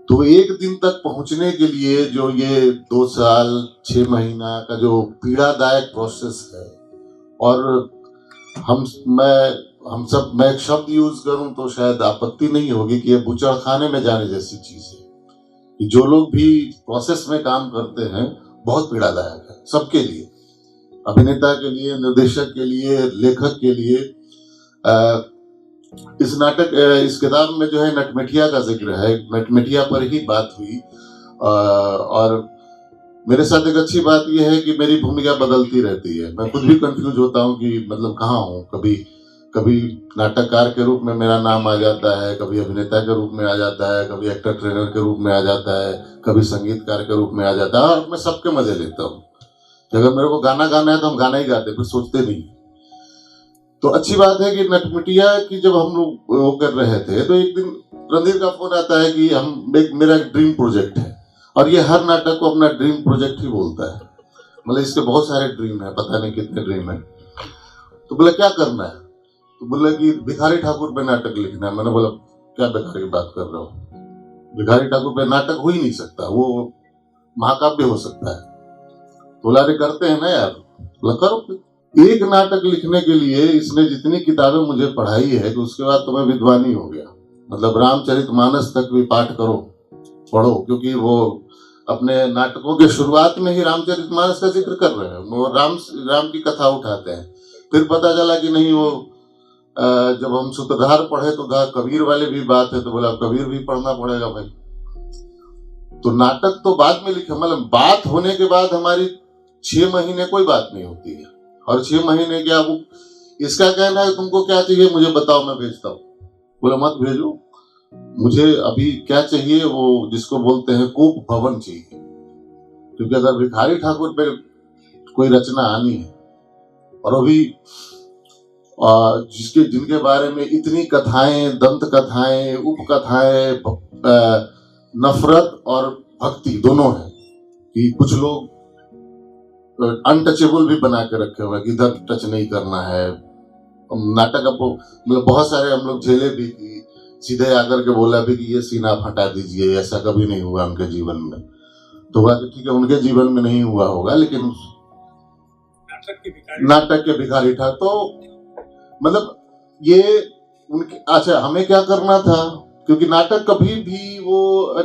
तो एक दिन तक पहुंचने के लिए जो ये 2 साल 6 महीना का जो पीड़ादायक प्रोसेस है, और मैं एक शब्द यूज करूं तो शायद आपत्ति नहीं होगी कि ये बुचड़खाने में जाने जैसी चीज है कि जो लोग भी प्रोसेस में काम करते हैं बहुत पीड़ादायक है सबके लिए, अभिनेता के लिए, निर्देशक के लिए, लेखक के लिए। इस किताब में जो है नटमिठिया का जिक्र है, नटमिठिया पर ही बात हुई। और मेरे साथ एक अच्छी बात यह है कि मेरी भूमिका बदलती रहती है, मैं खुद भी कंफ्यूज होता हूँ कि मतलब कहाँ हूँ। कभी नाटककार के रूप में मेरा नाम आ जाता है, कभी अभिनेता के रूप में आ जाता है, कभी एक्टर ट्रेनर के रूप में आ जाता है, कभी संगीतकार के रूप में आ जाता है। और मैं सबके मजे लेता हूँ कि अगर मेरे को गाना गाना है तो हम गाना ही गाते, फिर सोचते नहीं। तो अच्छी बात है कि नटमिटिया की जब हम लोग वो कर रहे थे तो एक दिन रणधीर का फोन आता है कि मेरा एक ड्रीम प्रोजेक्ट है, और ये हर नाटक को अपना ड्रीम प्रोजेक्ट ही बोलता है, मतलब इसके बहुत सारे ड्रीम है, पता नहीं कितने ड्रीम है। तो बोला क्या करना है, तो बोला कि भिखारी ठाकुर पे नाटक लिखना है। मैंने बोला क्या बेकार की बात कर रहे हो, भिखारी ठाकुर पे नाटक हो ही नहीं सकता, वो महाकाव्य हो सकता है। बोला अरे करते हैं ना यार, बोला करो। एक नाटक लिखने के लिए इसने जितनी किताबें मुझे पढ़ाई है कि उसके बाद तो मैं विद्वान ही हो गया, मतलब रामचरितमानस तक भी पाठ पढ़ो, क्योंकि वो अपने नाटकों के शुरुआत में ही रामचरितमानस का जिक्र कर रहे हैं, वो राम की कथा उठाते हैं। फिर पता चला कि नहीं, वो जब हम सूत्रधार पढ़े तो कबीर वाले भी बात है, तो बोला कबीर भी पढ़ना पड़ेगा भाई। तो नाटक तो बाद में लिखे, मतलब बात होने के बाद हमारी 6 महीने कोई बात नहीं होती है, और 6 महीने क्या वो इसका कहना है तुमको क्या चाहिए मुझे बताओ मैं भेजता हूँ। बोला मत भेजो, मुझे अभी क्या चाहिए, वो जिसको बोलते हैं कूप भवन चाहिए, क्योंकि अगर भिखारी ठाकुर पे कोई रचना आनी है और अभी जिनके बारे में इतनी कथाएं, दंत कथाएं, उपकथाएं, नफरत और भक्ति दोनों है कि कुछ लोग अनटचेबल भी बना के रखे हुए कि इधर टच नहीं करना है, नाटक मतलब बहुत सारे हम लोग झेले भी कि सीधे आकर के बोला भी कि ये सीन आप हटा दीजिए, ऐसा कभी नहीं हुआ उनके जीवन में। तो हुआ कि ठीक है, उनके जीवन में नहीं हुआ होगा, लेकिन नाटक के भिखारी था। तो मतलब ये उनके, अच्छा हमें क्या करना था, क्योंकि नाटक कभी भी वो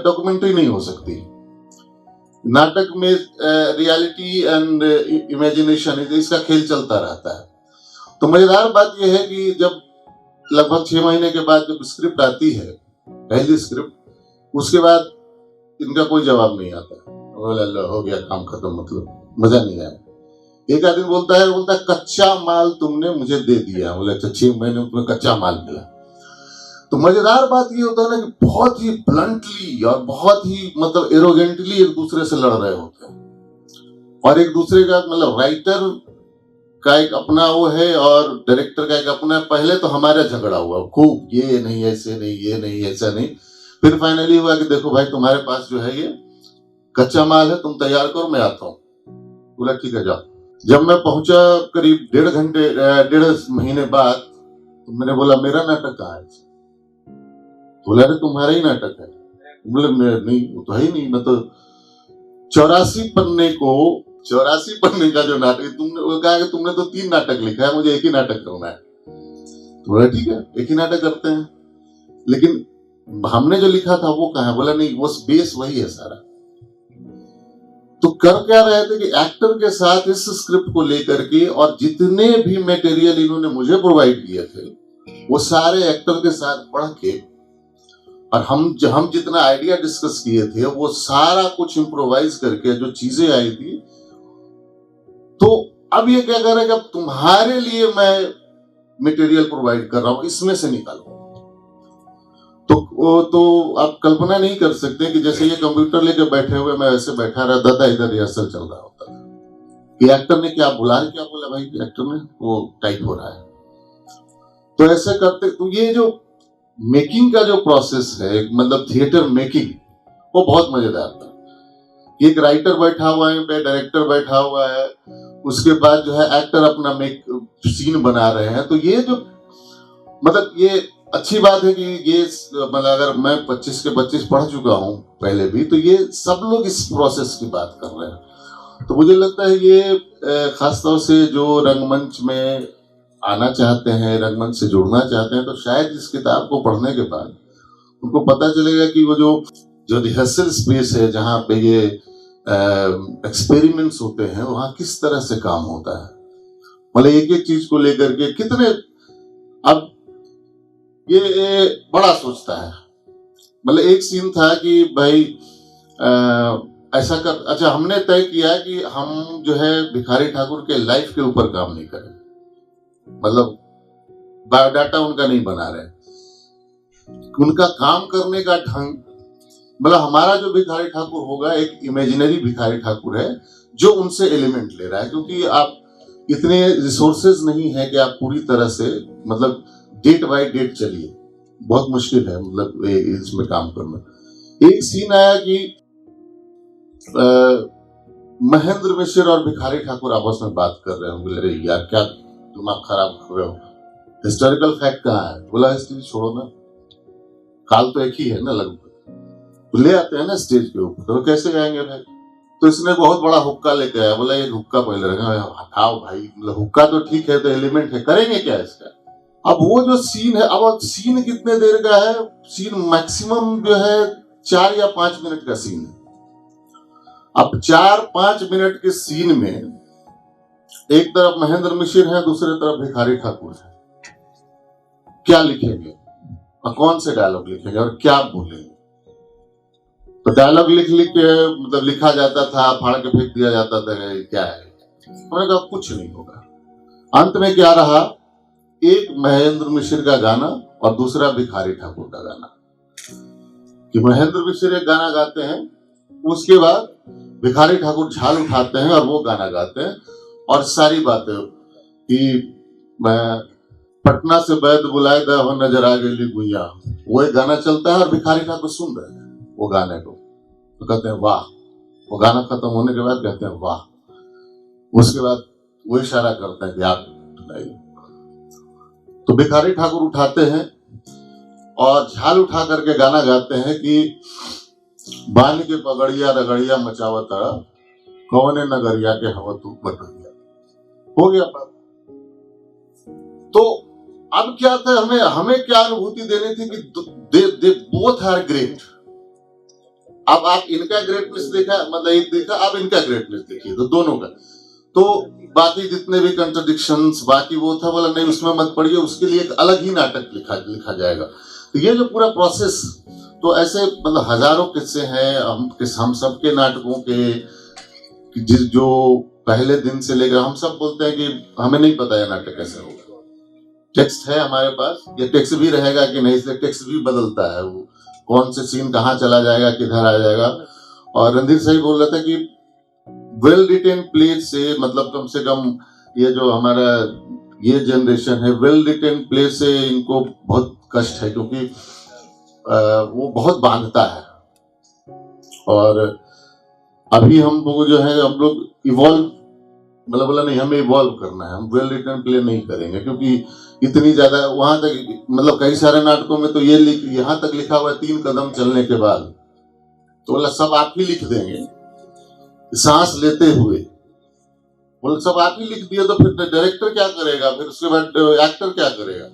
डॉक्यूमेंट्री नहीं हो सकती। नाटक में रियलिटी एंड इमेजिनेशन इसका खेल चलता रहता है। तो मजेदार बात यह है कि जब लगभग 6 महीने के बाद जब स्क्रिप्ट आती है, पहली स्क्रिप्ट, उसके बाद इनका कोई जवाब नहीं आता। बोला हो गया काम खत्म, मतलब मजा नहीं आया। एक आदमी बोलता है कच्चा माल तुमने मुझे दे दिया। बोले अच्छा 6 महीने में कच्चा माल मिला। तो मजेदार बात ये होता है ना कि बहुत ही ब्लंटली और बहुत ही मतलब एरोगेंटली एक दूसरे से लड़ रहे होते हैं, और एक दूसरे का मतलब राइटर का एक अपना वो है और डायरेक्टर का एक अपना। पहले तो हमारा झगड़ा हुआ खूब, ये नहीं ऐसे नहीं, ये नहीं ऐसा नहीं। फिर फाइनली हुआ कि देखो भाई तुम्हारे पास जो है ये कच्चा माल है, तुम तैयार करो, मैं आता हूँ। बोला ठीक है जाओ। जब मैं पहुंचा करीब 1.5 महीने बाद, तो मैंने बोला मेरा नाटक कहाँ है? बोला अरे तुम्हारा ही नाटक है। बोले नहीं वो तो है ही नहीं, मैं तो 84 पन्ने का जो नाटक तुमने, वो कहा कि तुमने तो 3 नाटक लिखा है, मुझे एक ही नाटक करना है। तो बोला ठीक है एक ही नाटक करते हैं, लेकिन हमने जो लिखा था वो कहाँ है? बोला नहीं वो बेस वही है सारा। तो कर क्या रहे थे कि एक्टर के साथ इस स्क्रिप्ट को लेकर के और जितने भी मटेरियल इन्होंने मुझे प्रोवाइड किए थे वो सारे एक्टर के साथ पढ़ के, और हम जितना आइडिया डिस्कस किए थे वो सारा कुछ इम्प्रोवाइज करके जो चीजें आई थी। तो अब ये क्या कर रहे हैं कि अब तुम्हारे लिए मैं मटेरियल प्रोवाइड कर रहा हूं, इसमें से निकालो। तो आप कल्पना नहीं कर सकते कि जैसे ये कंप्यूटर लेके बैठे हुए मैं ऐसे बैठा रहता था, इधर रिहर्सल चल रहा होता था कि एक्टर ने क्या बोला भाई एक्टर ने वो टाइप हो रहा है। तो ऐसे करते, तो ये जो मेकिंग का जो प्रोसेस है, मतलब थिएटर मेकिंग, वो बहुत मजेदार था। एक राइटर बैठा हुआ है, डायरेक्टर बैठा हुआ है, उसके बाद जो है एक्टर अपना सीन बना रहे हैं। तो ये जो मतलब ये अच्छी बात है कि ये मतलब अगर मैं 25 के 25 पढ़ चुका हूं पहले भी, तो ये सब लोग इस प्रोसेस की बात कर रहे हैं। तो मुझे लगता है ये खासतौर से जो रंगमंच में आना चाहते हैं, रंगमंच से जुड़ना चाहते हैं, तो शायद इस किताब को पढ़ने के बाद उनको पता चलेगा कि वो जो रिहर्सल स्पेस है जहाँ पे ये एक्सपेरिमेंट्स होते हैं, वहाँ किस तरह से काम होता है। मतलब एक एक चीज को लेकर के कितने, अब ये बड़ा सोचता है। मतलब एक सीन था कि भाई ऐसा कर, अच्छा हमने तय किया कि हम जो है भिखारी ठाकुर के लाइफ के ऊपर काम नहीं करें, मतलब बायोडाटा उनका नहीं बना रहे, उनका काम करने का ढंग, मतलब हमारा जो भिखारी ठाकुर होगा एक इमेजिनरी भिखारी ठाकुर है जो उनसे एलिमेंट ले रहा है, क्योंकि आप इतने रिसोर्सेज नहीं है कि आप पूरी तरह से मतलब डेट बाय डेट चलिए, बहुत मुश्किल है मतलब इसमें काम करना। एक सीन आया कि महेंद्र मिश्र और भिखारी ठाकुर आपस में बात कर रहे होंगे, अरे यार क्या दिमाग खराब कर रहे हो, हिस्टोरिकल फैक्ट कहाँ है? बोला हिस्ट्री छोड़ो ना, काल तो एक ही है ना लगभग, तो ले आते हैं ना स्टेज के ऊपर, तो कैसे गाएंगे भाई? तो इसने बहुत बड़ा हुक्का लेके आया, बोला ये हुक्का पहले रखा, हटाओ भाई, मतलब हुक्का तो ठीक है, तो एलिमेंट है, करेंगे क्या इसका? अब वो जो सीन है, अब सीन कितने देर का है? सीन मैक्सिमम जो है 4 या 5 मिनट का सीन है। अब 4-5 मिनट के सीन में एक तरफ महेंद्र मिश्र है, दूसरे तरफ भिखारी ठाकुर है, क्या लिखेंगे और कौन से डायलॉग लिखेंगे और क्या बोलेंगे? तो डायलॉग लिख के मतलब लिखा जाता था, फाड़ के फेंक दिया जाता था, क्या है? उन्होंने कहा कुछ नहीं होगा। अंत में क्या रहा, एक महेंद्र मिश्र का गाना और दूसरा भिखारी ठाकुर का गाना, कि महेंद्र मिश्र एक गाना गाते हैं, उसके बाद भिखारी ठाकुर झाल उठाते हैं और वो गाना गाते हैं, और सारी बातें कि मैं पटना से वैद बुलाए दा हो नजर आ गई गुइया, वो एक गाना चलता है और भिखारी ठाकुर सुन रहे हैं वो गाने को, तो कहते हैं वाह। वो गाना खत्म होने के बाद कहते हैं वाह। उसके बाद वो इशारा करते हैं कि आप सुनाइए। तो भिखारी ठाकुर उठाते हैं और झाल उठा करके गाना गाते हैं कि बान के पगड़िया रगड़िया मचावता कौने नगरिया के हवा तू बटरिया। हो गया बात। तो अब क्या था, हमें क्या अनुभूति देनी थी कि दे बोथ आर ग्रेट। अब आप इनका ग्रेटनेस देखा, मतलब एक देखा, अब इनका ग्रेटनेस देखिए, तो दोनों का। तो बाकी जितने भी कंट्रडिक्शंस बाकी वो था, बोला नहीं उसमें मत पड़िए, उसके लिए एक अलग ही नाटक लिखा जाएगा। तो ये जो पूरा प्रोसेस, तो ऐसे मतलब हजारों किस्से हैं हम सबके नाटकों के जो पहले दिन से लेकर हम सब बोलते हैं कि हमें नहीं पता है नाटक कैसे होगा। टेक्स्ट है हमारे पास, ये टेक्स्ट भी रहेगा कि नहीं, इसलिए टेक्स्ट भी बदलता है, वो कौन से सीन कहाँ चला जाएगा, किधर आ जाएगा। और रणधीर सही बोल रहा था कि वेल रिटेन प्लेज से, मतलब कम से कम ये जो हमारा ये जनरेशन है, वेल रिटेन प्लेज से इनको बहुत कष्ट है, क्योंकि वो बहुत बांधता है। और अभी हम लोग जो है, हम लोग इवॉल्व, मतलब बोला नहीं हमें इवॉल्व करना है, हम वेल रिटर्न प्ले नहीं करेंगे, क्योंकि इतनी ज्यादा वहां तक, मतलब कई सारे नाटकों में तो ये यहाँ तक लिखा हुआ है 3 कदम चलने के बाद, तो बोला सब आप ही लिख देंगे सांस लेते हुए, बोला सब आप ही लिख दिए, तो फिर डायरेक्टर क्या करेगा, फिर उसके बाद एक्टर क्या करेगा।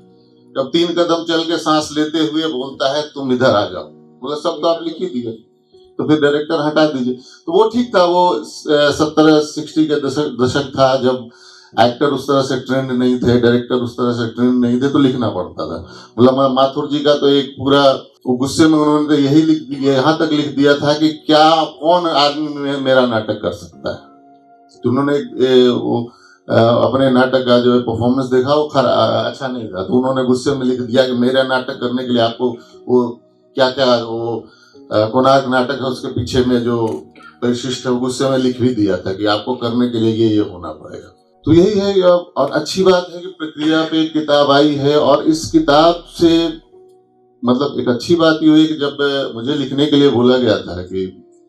जब 3 कदम चल के सांस लेते हुए बोलता है तुम इधर आ जाओ, बोला सब तो आप लिख ही दिए, तो फिर डायरेक्टर हटा दीजिए। तो वो ठीक था, वो 70-60 के दशक था, जब एक्टर उस तरह से ट्रेंड नहीं थे, डायरेक्टर उस तरह से ट्रेंड नहीं थे, तो लिखना पड़ता था। मतलब माथुर जी का तो एक पूरा वो गुस्से में उन्होंने तो यही लिख दिया, यहाँ तक लिख दिया था कि क्या कौन आदमी मेरा नाटक कर सकता है। तो उन्होंने अपने नाटक का जो परफॉर्मेंस देखा, वो अच्छा नहीं था, तो उन्होंने गुस्से में लिख दिया कि मेरा नाटक करने के लिए आपको वो क्या क्या वो कोणार्क नाटक है उसके पीछे में जो परिशिष्ट है, वो गुस्से में लिख भी दिया था कि आपको करने के लिए ये होना पड़ेगा। तो यही है। और अच्छी बात है कि प्रक्रिया पे एक किताब आई है, और इस किताब से मतलब एक अच्छी बात ये हुई कि जब मुझे लिखने के लिए बोला गया था कि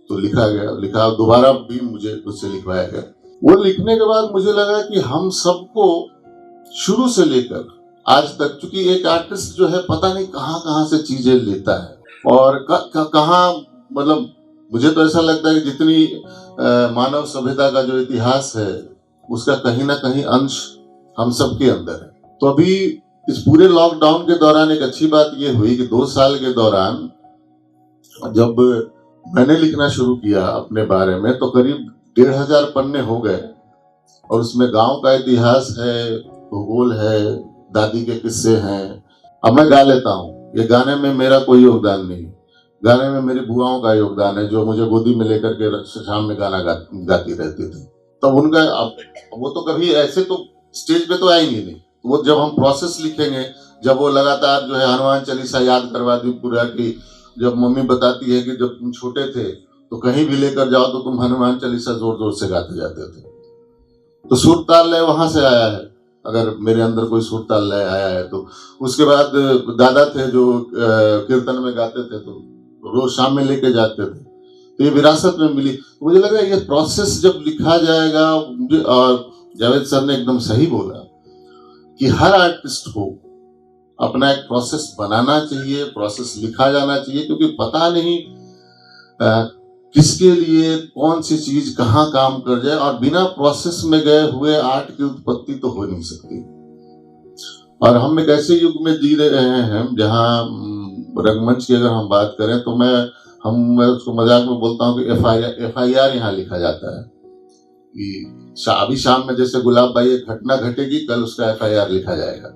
तो लिखा दोबारा भी मुझे उससे लिखवाया गया। वो लिखने के बाद मुझे लगा कि हम सबको शुरू से लेकर आज तक, चूंकि एक आर्टिस्ट जो है पता नहीं कहाँ से चीजें लेता है और कहाँ, मतलब मुझे तो ऐसा लगता है कि जितनी मानव सभ्यता का जो इतिहास है उसका कहीं ना कहीं अंश हम सबके अंदर है। तो अभी इस पूरे लॉकडाउन के दौरान एक अच्छी बात ये हुई कि 2 साल के दौरान जब मैंने लिखना शुरू किया अपने बारे में, तो करीब 1500 पन्ने हो गए, और उसमें गांव का इतिहास है, भूगोल है, दादी के किस्से हैं। अब मैं गा लेता हूँ, ये गाने में मेरा कोई योगदान नहीं, गाने में मेरी बुआओं का योगदान है, जो मुझे गोदी में लेकर के शाम में गाना गाती रहती थी। तब उनका, वो तो कभी ऐसे तो स्टेज पे तो आएंगे नहीं, वो जब हम प्रोसेस लिखेंगे, जब वो लगातार जो है हनुमान चालीसा याद करवा दी पूरा, की जब मम्मी बताती है कि जब तुम छोटे थे तो कहीं भी लेकर जाओ तो तुम हनुमान चालीसा जोर जोर से गाते जाते थे। तो सुर ताल लय वहां से आया है, अगर मेरे अंदर कोई सुर ताल लय आया है तो। उसके बाद दादा थे जो कीर्तन में गाते थे, तो रोज शाम में लेके जाते थे, तो ये विरासत में मिली। तो मुझे लगा ये प्रोसेस जब लिखा जाएगा, और जावेद सर ने एकदम सही बोला कि हर आर्टिस्ट को अपना एक प्रोसेस बनाना चाहिए, प्रोसेस लिखा जाना चाहिए, क्योंकि पता नहीं किसके लिए कौन सी चीज कहाँ काम कर जाए, और बिना प्रोसेस में गए हुए आर्ट की उत्पत्ति तो हो नहीं सकती। और हम एक ऐसे युग में जी रहे हैं जहाँ रंगमंच की अगर हम बात करें तो मैं उसको मजाक में बोलता हूँ कि FIR यहाँ लिखा जाता है कि अभी शाम में जैसे गुलाब भाई एक घटना घटेगी, कल उसका FIR लिखा जाएगा।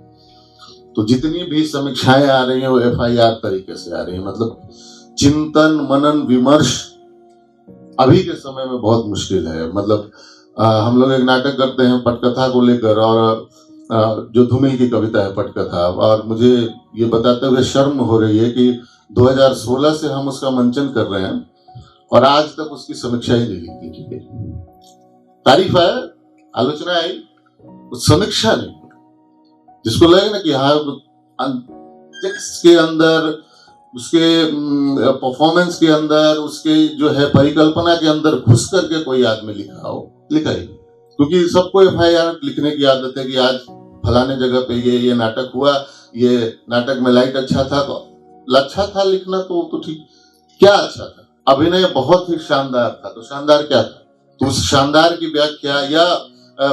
तो जितनी भी समीक्षाएं आ रही हैं वो FIR तरीके से आ रही है, मतलब चिंतन मनन विमर्श अभी के समय में बहुत मुश्किल है। मतलब हम लोग एक नाटक करते हैं पटकथा को लेकर, और जो धूमिल की कविता है पटकथा, और मुझे ये बताते हुए शर्म हो रही है कि 2016 से हम उसका मंचन कर रहे हैं और आज तक उसकी समीक्षा ही नहीं लिखी गई। तारीफ है, आलोचना आई, समीक्षा नहीं। जिसको लगे ना कि हाँ टेक्स्ट के अंदर, उसके परफॉर्मेंस के अंदर, उसके जो है परिकल्पना के अंदर घुस करके कोई आदमी लिखा हो, लिखा ही। क्योंकि सबको FIR लिखने की आदत है कि आज फलाने जगह पे ये नाटक हुआ, ये नाटक में लाइट अच्छा था, तो अच्छा था लिखना तो ठीक, क्या अच्छा था? अभिनय बहुत ही शानदार था, तो शानदार क्या था? तो उस शानदार की व्याख्या, या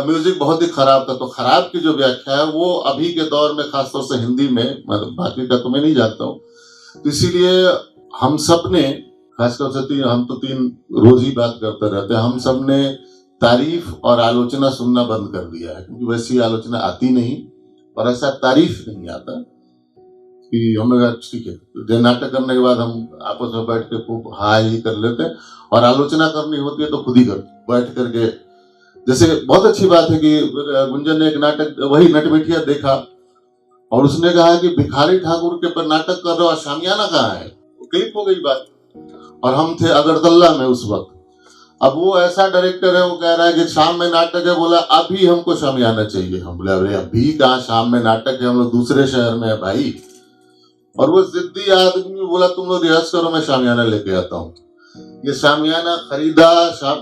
म्यूजिक बहुत ही खराब था, तो खराब की जो व्याख्या है वो अभी के दौर में खासतौर से हिंदी में, मतलब बाकी का तो मैं नहीं जानता हूँ, तो इसीलिए हम सब ने, खासतौर से हम तो 3 रोज ही बात करते रहते हैं, हम सब ने तारीफ और आलोचना सुनना बंद कर दिया है, क्योंकि वैसी आलोचना आती नहीं और ऐसा तारीफ नहीं आता कि हमें ठीक है, जो नाटक करने के बाद हम आपस में बैठ के खूब हाई कर लेते हैं, और आलोचना करनी होती है तो खुद ही बैठ करके। जैसे बहुत अच्छी बात है कि गुंजन ने एक नाटक, वही नटमिठिया देखा और उसने कहा कि भिखारी ठाकुर के पर नाटक कर रहे हो, शामियाना कहाँ है? क्लिप हो गई बात। और हम थे अगरतला में उस वक्त। अब वो ऐसा डायरेक्टर है, वो कह रहा है कि शाम में नाटक है, बोला अभी हमको शामियाना चाहिए। हम बोले अरे अभी कहाँ शाम में नाटक है, हम लोग दूसरे शहर में है भाई। और वो जिद्दी आदमी बोला तुम लोग रिहर्स करो, मैं शामियाना लेके आता हूँ। ये शामियाना खरीदा,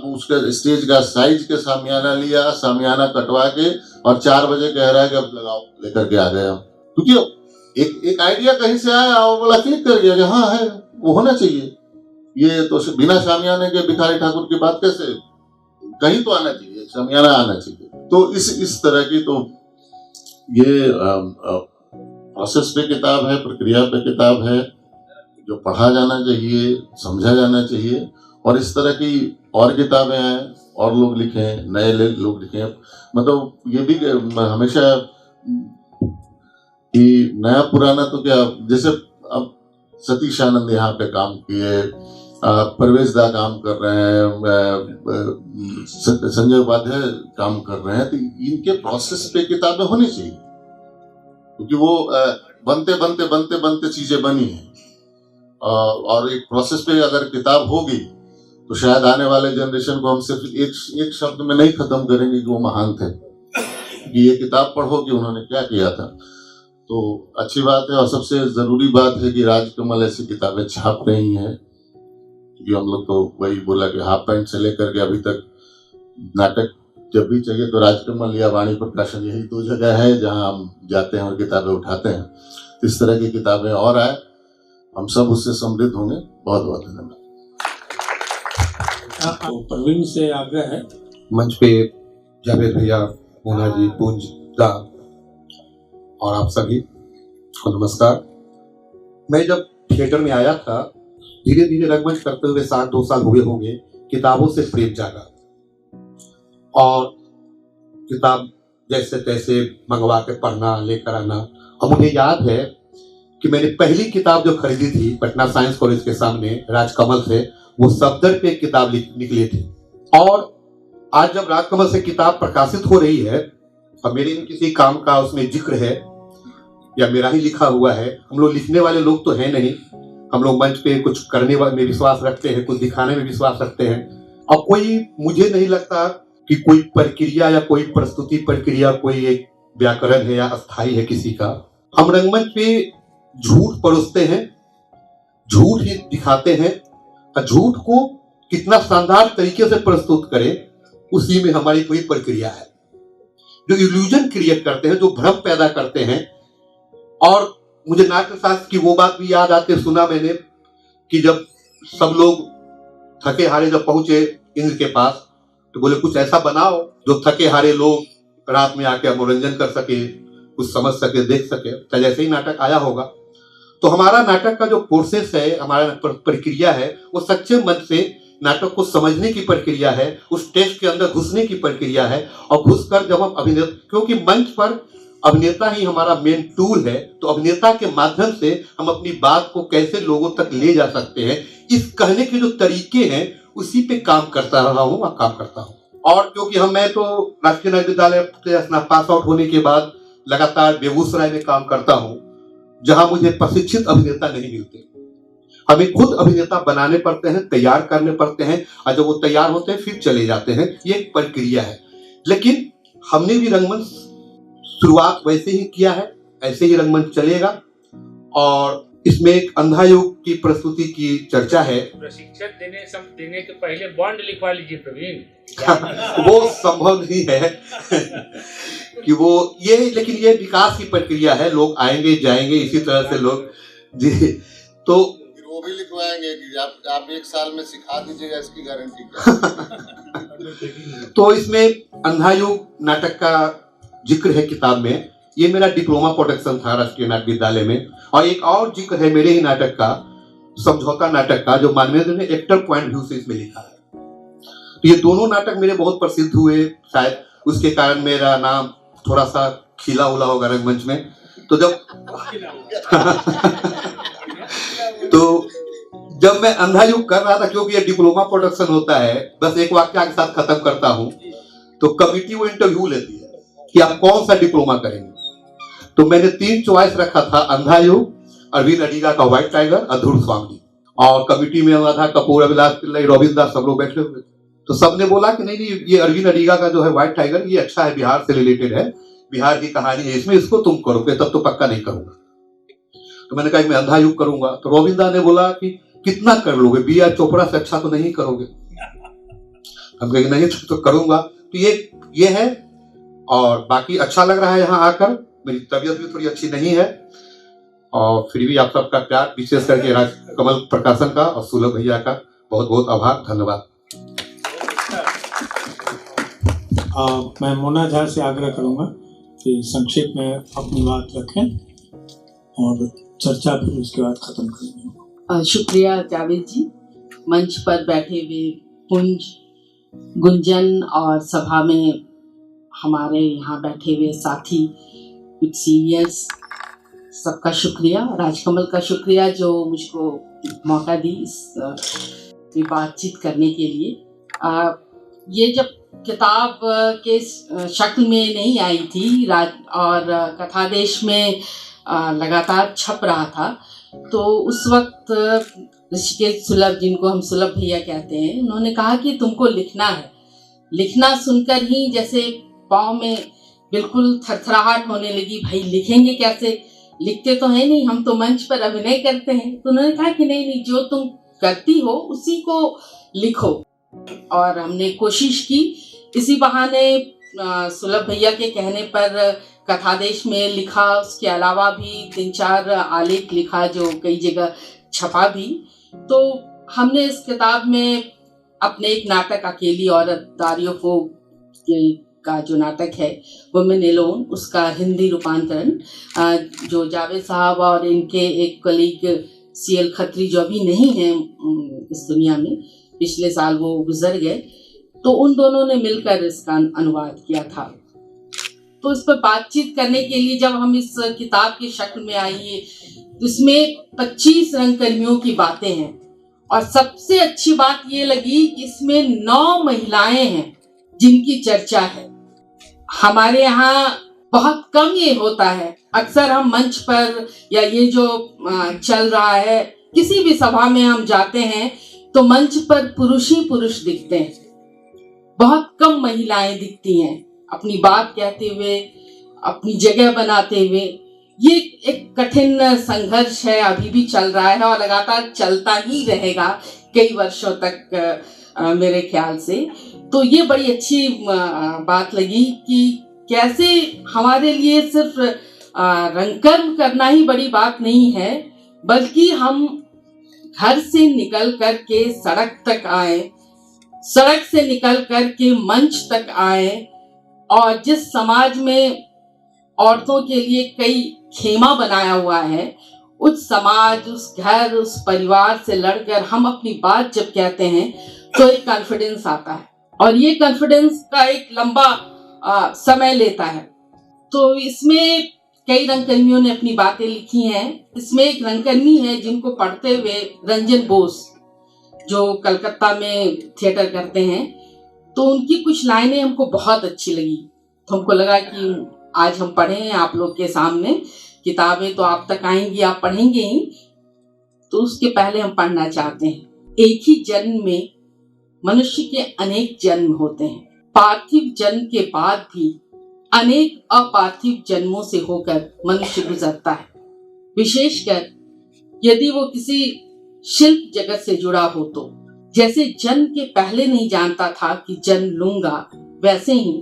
उसके स्टेज का साइज के शामियाना लिया, शामियाना कटवा के, और 4 बजे कह रहा है कि अब लगाओ, लेकर के आ गए हम। क्योंकि एक आइडिया कहीं से आया और बोला क्लिक कर गया कि हाँ है, वो होना चाहिए। ये तो बिना शामियाने के भिखारी ठाकुर की बात कैसे, कहीं तो आना चाहिए, शामियाना आना चाहिए। तो इस तरह की, तो ये प्रोसेस पे किताब है, प्रक्रिया पे किताब है, जो पढ़ा जाना चाहिए, समझा जाना चाहिए। और इस तरह की और किताबें हैं, और लोग लिखें, नए लोग लिखें। मतलब ये भी हमेशा कि नया पुराना तो क्या, जैसे अब सतीश आनंद यहाँ पे काम किए, परवेज दा काम कर रहे हैं, संजय उपाध्याय काम कर रहे हैं, तो इनके प्रोसेस पे किताबें होनी चाहिए, क्योंकि वो बनते चीजें बनी हैं। और एक प्रोसेस पे अगर किताब होगी तो शायद आने वाले जनरेशन को हम सिर्फ एक शब्द में नहीं खत्म करेंगे कि वो महान थे, कि ये किताब पढ़ो कि उन्होंने क्या किया था। तो अच्छी बात है। और सबसे जरूरी बात है कि राजकमल ऐसी किताबें छाप रही हैं, क्योंकि हम लोग तो वही बोला कि हाफ पैंट से लेकर के अभी तक नाटक जब भी चाहिए तो राजकमल या वाणी प्रकाशन, यही 2 जगह है जहां हम जाते हैं और किताबें उठाते हैं। इस तरह की किताबें और आए, हम सब उससे समृद्ध होंगे। बहुत बहुत धन्यवाद। तो प्रवीण से आग्रह है, मंच पे जावेद भैया, मोना जी, पूंज दा और आप सभी को नमस्कार। मैं जब थिएटर में आया था, धीरे धीरे रंगमंच करते हुए 2 साल हुए होंगे, किताबों से प्रेम जागा और किताब जैसे तैसे मंगवा के पढ़ना, लेकर आना। और मुझे याद है कि मैंने पहली किताब जो खरीदी थी पटना साइंस कॉलेज के सामने राजकमल से, वो सफदर पे किताब निकली थी। और आज जब राजकमल से किताब प्रकाशित हो रही है और मेरे किसी काम का उसमें जिक्र है या मेरा ही लिखा हुआ है, हम लोग लिखने वाले लोग तो हैं नहीं, हम लोग मंच पे कुछ करने में विश्वास रखते हैं, कुछ दिखाने में विश्वास रखते हैं। और कोई, मुझे नहीं लगता कि कोई प्रक्रिया या कोई प्रस्तुति प्रक्रिया कोई एक व्याकरण है या अस्थाई है किसी का। हम रंगमंच पे झूठ परोसते हैं, झूठ ही दिखाते हैं, और झूठ को कितना शानदार तरीके से प्रस्तुत करें, उसी में हमारी कोई प्रक्रिया है। जो इल्यूजन क्रिएट करते हैं, जो भ्रम पैदा करते हैं। और मुझे नाट्यशास्त्र की वो बात भी याद आती है, सुना मैंने कि जब सब लोग थके हारे जब पहुंचे इंद्र के पास, तो बोले कुछ ऐसा बनाओ जो थके हारे लोग रात में आके मनोरंजन कर सके, कुछ समझ सके, देख सके। तो जैसे ही नाटक आया होगा, तो हमारा नाटक का जो प्रोसेस है, हमारा प्रक्रिया है, वो सच्चे मन से नाटक को समझने की प्रक्रिया है, उस टेस्ट के अंदर घुसने की प्रक्रिया है। और घुसकर जब हम अभिनेता, क्योंकि मंच पर अभिनेता ही हमारा मेन टूल है, तो अभिनेता के माध्यम से हम अपनी बात को कैसे लोगों तक ले जा सकते हैं, इस कहने के जो तरीके हैं, उसी पे काम करता रहा हूँ और काम करता हूँ। और क्योंकि मैं तो राजकीय नगर विद्यालय पास आउट होने के बाद लगातार बेगूसराय में काम करता हूँ, जहां मुझे प्रशिक्षित अभिनेता नहीं मिलते। हमें खुद अभिनेता बनाने पड़ते हैं, तैयार करने पड़ते हैं, और जब वो तैयार होते हैं फिर चले जाते हैं। ये एक प्रक्रिया है। लेकिन हमने भी रंगमंच शुरुआत वैसे ही किया है, ऐसे ही रंगमंच चलेगा। और इसमें एक अंधा योग की प्रस्तुति की चर्चा है। प्रशिक्षण देने के पहले बॉन्ड लिखवा लीजिए प्रवीण। वो संभव नहीं है कि वो ये, लेकिन ये विकास की प्रक्रिया है, लोग आएंगे जाएंगे इसी तरह से लोग जी। तो वो भी लिखवाएंगे कि आप एक साल में सिखा दीजिएगा, इसकी गारंटी क्या। तो इसमें अंधा युग नाटक का जिक्र है किताब में। ये मेरा डिप्लोमा प्रोडक्शन था राष्ट्रीय नाट्य विद्यालय में। और एक और जिक्र है मेरे ही नाटक का, समझौता नाटक का, जो मानवेंद्र ने एक्टर पॉइंट व्यू से इसमें लिखा है। तो ये दोनों नाटक मेरे बहुत प्रसिद्ध हुए, शायद उसके कारण मेरा नाम थोड़ा सा खिला उला होगा रंगमंच में। तो जब मैं अंधा युग कर रहा था, क्योंकि ये डिप्लोमा प्रोडक्शन होता है, बस एक वाक्य के साथ खत्म करता हूँ। तो कमिटी वो इंटरव्यू लेती है कि आप कौन सा डिप्लोमा करेंगे। तो मैंने 3 चॉइस रखा था, अंधा युग, अरविंद अडिगा का व्हाइट टाइगर, अधूर स्वामी। और कमिटी में हुआ था कपूर, अभिलाष पिल्लई, रविंद्र दास, सब लोग बैठे हुए थे। तो सबने बोला कि नहीं ये अरविंद अडिगा का जो है व्हाइट टाइगर, ये अच्छा है, बिहार से रिलेटेड है, बिहार की कहानी है इसमें, इसको तुम करोगे। तब तो पक्का नहीं करूंगा। तो मैंने कहा मैं अंधा युग करूंगा। तो रविंद्र ने बोला कि कितना कर लोगे, B.R. चोपड़ा से अच्छा तो नहीं करोगे। हम कहेंगे नहीं तो करूंगा। तो ये है। और बाकी अच्छा लग रहा है यहाँ आकर। मेरी तबीयत भी थोड़ी अच्छी नहीं है, और फिर भी आप सबका प्यार, विशेष करके राजकमल प्रकाशन का और सुलभ भैया का बहुत बहुत आभार, धन्यवाद। मैं मोना झा से आग्रह करूंगा कि संक्षेप में अपनी बात रखें और चर्चा फिर उसके बाद खत्म करेंगे। शुक्रिया जावेद जी, मंच पर बैठे हुए पुंज, गुंजन और सभा में हमारे यहाँ बैठे हुए साथी, कुछ सीनियर्स, सबका शुक्रिया। राजकमल का शुक्रिया जो मुझको मौका दी इस बातचीत करने के लिए। ये जब किताब के शक्ल में नहीं आई थी और कथादेश में लगातार छप रहा था, तो उस वक्त ऋषिकेश सुलभ, जिनको हम सुलभ भैया कहते हैं, उन्होंने कहा कि तुमको लिखना है। लिखना सुनकर ही जैसे पाँव में बिल्कुल थरथराहट होने लगी, भाई लिखेंगे कैसे, लिखते तो है नहीं, हम तो मंच पर अभिनय करते हैं। तो उन्होंने कहा कि नहीं, जो तुम करती हो उसी को लिखो। और हमने कोशिश की। इसी बहाने सुलभ भैया के कहने पर कथादेश में लिखा, उसके अलावा भी 3-4 आलेख लिखा जो कई जगह छपा भी। तो हमने इस किताब में अपने एक नाटक अकेली औरत दारियो फो का जो नाटक है वुमेन एलोन, उसका हिंदी रूपांतरण जो जावेद साहब और इनके एक कलीग CL खत्री, जो अभी नहीं है इस दुनिया में, पिछले साल वो गुजर गए, तो उन दोनों ने मिलकर इसका अनुवाद किया था। तो इस पर बातचीत करने के लिए जब हम इस किताब की शक्ल में आइए, तो इसमें 25 रंगकर्मियों की बातें हैं। और सबसे अच्छी बात ये लगी कि इसमें 9 महिलाएं हैं जिनकी चर्चा है। हमारे यहाँ बहुत कम ये होता है। अक्सर हम मंच पर या ये जो चल रहा है, किसी भी सभा में हम जाते हैं तो मंच पर पुरुष ही पुरुष दिखते हैं, बहुत कम महिलाएं दिखती हैं अपनी बात कहते हुए, अपनी जगह बनाते हुए। ये एक कठिन संघर्ष है, अभी भी चल रहा है और लगातार चलता ही रहेगा कई वर्षों तक मेरे ख्याल से। तो ये बड़ी अच्छी बात लगी कि कैसे हमारे लिए सिर्फ रंगकर्म करना ही बड़ी बात नहीं है, बल्कि हम घर से निकल कर के सड़क तक आए, सड़क से निकल कर के मंच तक आए, और जिस समाज में औरतों के लिए कई खेमा बनाया हुआ है, उस समाज, उस घर, उस परिवार से लड़कर हम अपनी बात जब कहते हैं तो एक कॉन्फिडेंस आता है, और ये कॉन्फिडेंस का एक लंबा समय लेता है। तो इसमें कई रंगकर्मियों ने अपनी बातें लिखी हैं। इसमें एक रंगकर्मी है जिनको पढ़ते हुए रंजन बोस, जो कलकत्ता में थिएटर करते हैं, तो उनकी कुछ लाइनें हमको बहुत अच्छी लगी। तो हमको लगा कि आज हम पढ़ें आप लोग के सामने। किताबें तो आप तक आएंगी, आप पढ़ेंगे ही, तो उसके पहले हम पढ़ना चाहते हैं। एक ही जन्म में मनुष्य के अनेक जन्म होते हैं। पार्थिव जन्म के बाद भी अनेक अपार्थिव जन्मों से होकर मनुष्य गुजरता है, विशेषकर यदि वो किसी शिल्प जगत से जुड़ा हो तो। जैसे जन्म के पहले नहीं जानता था कि जन्म लूंगा, वैसे ही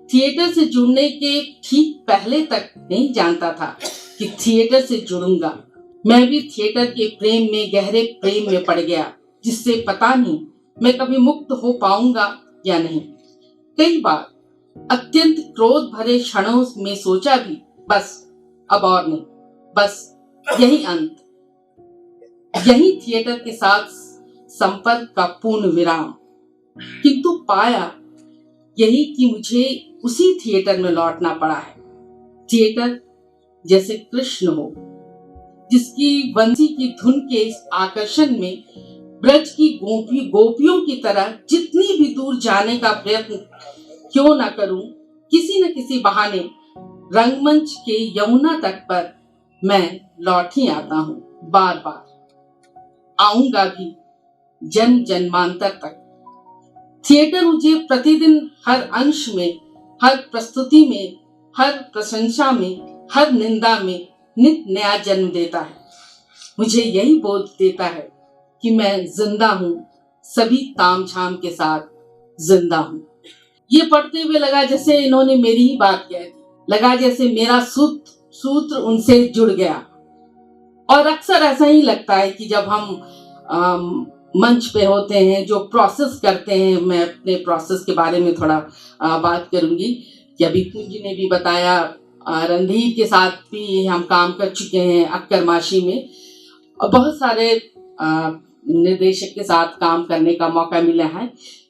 थिएटर से जुड़ने के ठीक पहले तक नहीं जानता था कि थिएटर से जुड़ूंगा। मैं भी थिएटर के प्रेम में, गहरे प्रेम में पड़ गया, जिससे पता नहीं मैं कभी मुक्त हो पाऊंगा या नहीं। कई बार अत्यंत क्रोध भरे क्षणों में सोचा भी, बस अब और नहीं, बस यही अंत, यही थिएटर के साथ संपर्क का पूर्ण विराम। किंतु पाया यही कि मुझे उसी थिएटर में लौटना पड़ा है। थिएटर जैसे कृष्ण हो, जिसकी बंसी की धुन के इस आकर्षण में ब्रज की गोपियों की तरह जितनी भी दूर जाने का प्रयत्न क्यों न करूं, किसी न किसी बहाने रंगमंच के यमुना तट पर मैं लौट ही आता हूं। बार बार आऊंगा भी जन्म जन्मांतर तक। थिएटर मुझे प्रतिदिन हर अंश में, हर प्रस्तुति में, हर प्रशंसा में, हर निंदा में नित नया जन्म देता है। मुझे यही बोध देता है कि मैं जिंदा हूँ, सभी तामझाम के साथ जिंदा हूँ। ये पढ़ते हुए लगा जैसे इन्होंने मेरी ही बात कह दी, लगा जैसे मेरा सूत्र उनसे जुड़ गया। और अक्सर ऐसा ही लगता है कि जब हम मंच पे होते हैं, जो प्रोसेस करते हैं, मैं अपने प्रोसेस के बारे में थोड़ा बात करूंगी कि अभी पूंजी ने भी बताया, रणधीर के साथ भी हम काम कर चुके हैं अक्कर माशी में, और बहुत सारे निर्देशक के साथ काम करने का मौका मिला है।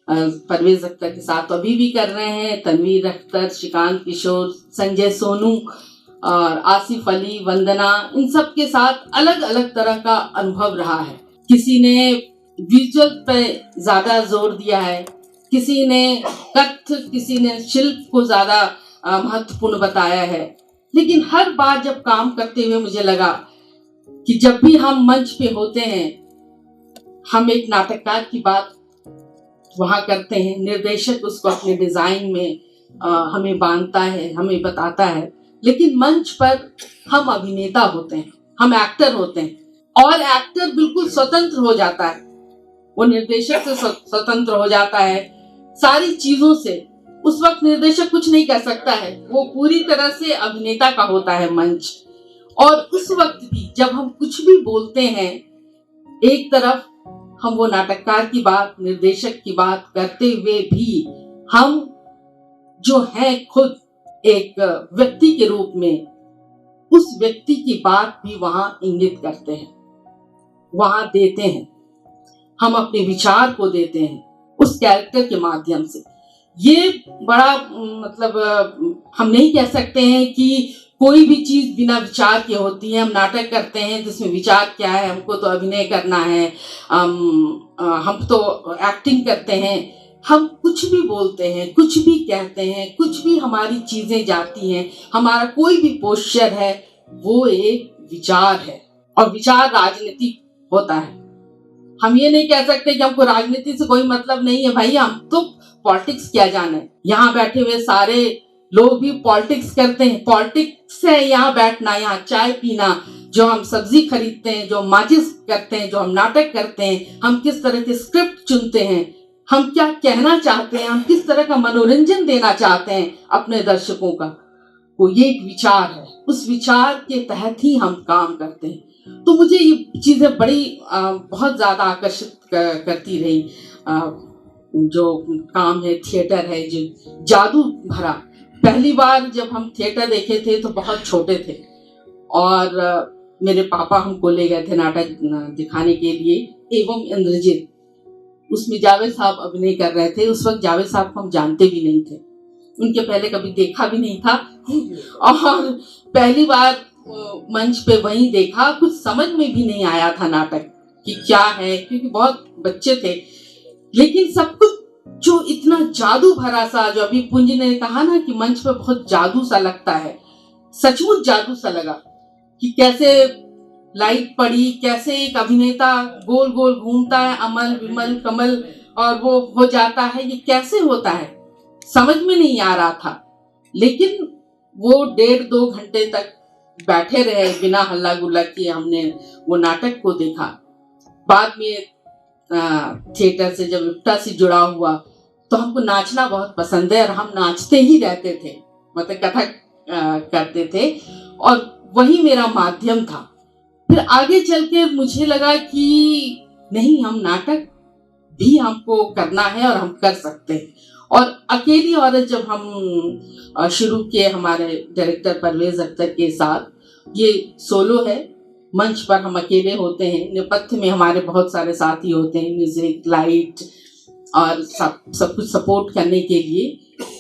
परवेज अख्तर के साथ तो अभी भी कर रहे हैं, तनवीर अख्तर, श्रीकांत किशोर, संजय सोनू और आसिफ अली, वंदना, इन सब के साथ अलग अलग तरह का अनुभव रहा है। किसी ने विजुअल पे ज्यादा जोर दिया है, किसी ने कथ्य, किसी ने शिल्प को ज्यादा महत्वपूर्ण बताया है। लेकिन हर बार जब काम करते हुए मुझे लगा कि जब भी हम मंच पे होते हैं, हम एक नाटककार की बात वहां करते हैं, निर्देशक उसको अपने डिजाइन में हमें बांधता है, हमें बताता है, लेकिन मंच पर हम अभिनेता होते हैं, हम एक्टर होते हैं, और एक्टर बिल्कुल स्वतंत्र हो जाता है, वो निर्देशक से स्वतंत्र हो जाता है सारी चीजों से। उस वक्त निर्देशक कुछ नहीं कर सकता है, वो पूरी तरह से अभिनेता का होता है मंच। और उस वक्त भी जब हम कुछ भी बोलते हैं, एक तरफ हम वो नाटककार की बात, निर्देशक की बात करते हुए भी हम जो है खुद एक व्यक्ति के रूप में, उस व्यक्ति की बात भी वहां इंगित करते हैं, वहां देते हैं, हम अपने विचार को देते हैं उस कैरेक्टर के माध्यम से। ये बड़ा मतलब हम नहीं कह सकते हैं कि कोई भी चीज बिना विचार के होती है। हम नाटक करते हैं जिसमें विचार क्या है, हमको तो अभिनय करना है, हम तो एक्टिंग करते हैं, हम कुछ भी बोलते हैं, कुछ भी कहते हैं, कुछ भी हमारी चीजें जाती हैं, हमारा कोई भी पोस्चर है, वो एक विचार है, और विचार राजनीतिक होता है। हम ये नहीं कह सकते कि हमको राजनीति से कोई मतलब नहीं है। भाई हम तो पॉलिटिक्स क्या जाने, यहाँ बैठे हुए सारे लोग भी पॉलिटिक्स करते हैं। पॉलिटिक्स है यहाँ बैठना, यहाँ चाय पीना, जो हम सब्जी खरीदते हैं, जो माचिस करते हैं, जो हम नाटक करते हैं, हम किस तरह के स्क्रिप्ट चुनते हैं, हम क्या कहना चाहते हैं, हम किस तरह का मनोरंजन देना चाहते हैं अपने दर्शकों का, वो ये एक विचार है। उस विचार के तहत ही हम काम करते हैं। तो मुझे ये चीजें बड़ी बहुत ज्यादा आकर्षित करती रही। जो काम है, थिएटर है, जो जादू भरा। पहली बार जब हम थिएटर देखे थे तो बहुत छोटे थे, और मेरे पापा हमको ले गए थे नाटक दिखाने के लिए, एवं इंद्रजीत। उसमें जावेद साहब अभिनय कर रहे थे। उस वक्त जावेद साहब को हम जानते भी नहीं थे, उनके पहले कभी देखा भी नहीं था, और पहली बार मंच पे वहीं देखा। कुछ समझ में भी नहीं आया था नाटक कि क्या है, क्योंकि बहुत बच्चे थे। लेकिन सब कुछ जो इतना जादू भरा सा, जो अभी पुंज ने कहा ना कि मंच पे बहुत जादू सा लगता है, सचमुच जादू सा लगा कि कैसे लाइट पड़ी, कैसे एक अभिनेता गोल गोल घूमता है, अमल विमल कमल, और वो हो जाता है। ये कैसे होता है समझ में नहीं आ रहा था। लेकिन वो 1.5-2 घंटे तक बैठे रहे बिना हल्ला गुल्ला किए, हमने वो नाटक को देखा। बाद में थिएटर से जब इफ्टा से जुड़ा हुआ तो हमको नाचना बहुत पसंद है और हम नाचते ही रहते थे, मतलब कथक करते थे और वही मेरा माध्यम था। फिर आगे चल के मुझे लगा कि नहीं, हम नाटक भी हमको करना है और हम कर सकते हैं। और अकेली औरत जब हम शुरू किए हमारे डायरेक्टर परवेज अख्तर के साथ, ये सोलो है, मंच पर हम अकेले होते हैं, नेपथ्य में हमारे बहुत सारे साथी होते हैं, म्यूजिक, लाइट और सब कुछ सपोर्ट करने के लिए।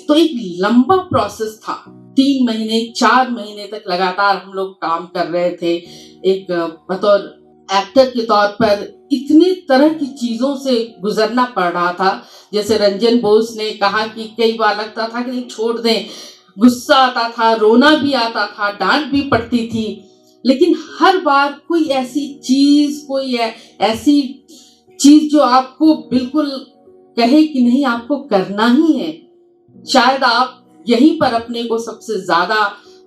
तो एक लंबा प्रोसेस था, 3 महीने 4 महीने तक लगातार हम लोग काम कर रहे थे। एक बतौर एक्टर के तौर पर इतनी तरह की चीजों से गुजरना पड़ रहा था। जैसे रंजन बोस ने कहा कि कई बार लगता था कि नहीं छोड़ दें, गुस्सा आता था, रोना भी आता था, डांट भी पड़ती थी, लेकिन हर बार कोई ऐसी चीज जो आपको बिल्कुल कहे कि नहीं आपको करना ही है, शायद आप यहीं पर अपने को सबसे ज्यादा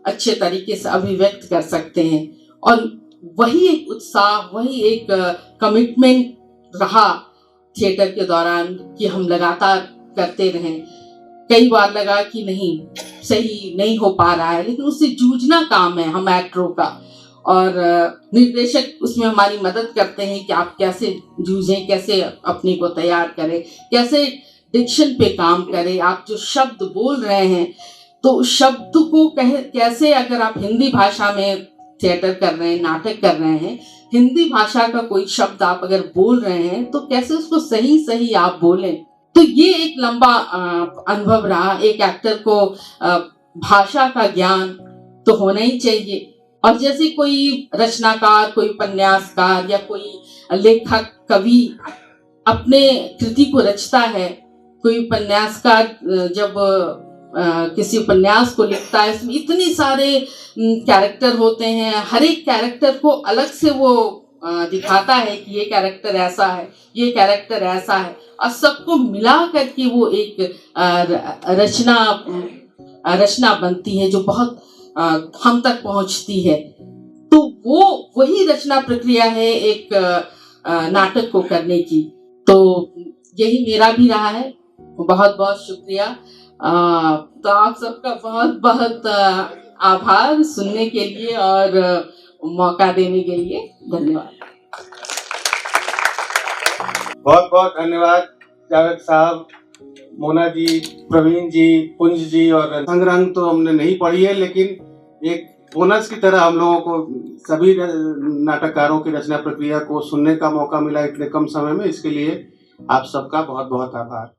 अच्छे तरीके से अभिव्यक्त कर सकते हैं। और वही एक उत्साह, वही एक कमिटमेंट रहा थिएटर के दौरान कि हम लगातार करते रहें। कई बार लगा कि नहीं, सही नहीं हो पा रहा है, लेकिन उससे जूझना काम है हम एक्टरों का। और निर्देशक उसमें हमारी मदद करते हैं कि आप कैसे जूझें, कैसे अपने को तैयार करें, कैसे डिक्शन पे काम करें, आप जो शब्द बोल रहे हैं तो शब्द को कैसे, अगर आप हिंदी भाषा में थिएटर कर रहे हैं, नाटक कर रहे हैं, हिंदी भाषा का कोई शब्द आप अगर बोल रहे हैं तो कैसे उसको सही सही आप बोलें। तो ये एक लंबा अनुभव रहा। एक एक्टर को भाषा का ज्ञान तो होना ही चाहिए। और जैसे कोई रचनाकार, कोई उपन्यासकार या कोई लेखक, कवि अपने कृति को रचता है, कोई उपन्यासकार जब किसी उपन्यास को लिखता है, इसमें इतने सारे कैरेक्टर होते हैं, हर एक कैरेक्टर को अलग से वो दिखाता है कि ये कैरेक्टर ऐसा है, ये कैरेक्टर ऐसा है, और सबको मिला करके वो एक रचना बनती है जो बहुत हम तक पहुंचती है। तो वो वही रचना प्रक्रिया है एक नाटक को करने की। तो यही मेरा भी रहा है। बहुत बहुत शुक्रिया। तो आप सबका बहुत बहुत आभार सुनने के लिए और मौका देने के लिए। धन्यवाद। बहुत बहुत धन्यवाद जावेद साहब, मोना जी, प्रवीण जी, पुंज जी। और संग्रंग तो हमने नहीं पढ़ी है, लेकिन एक बोनस की तरह हम लोगों को सभी नाटककारों की रचना प्रक्रिया को सुनने का मौका मिला इतने कम समय में। इसके लिए आप सबका बहुत बहुत आभार।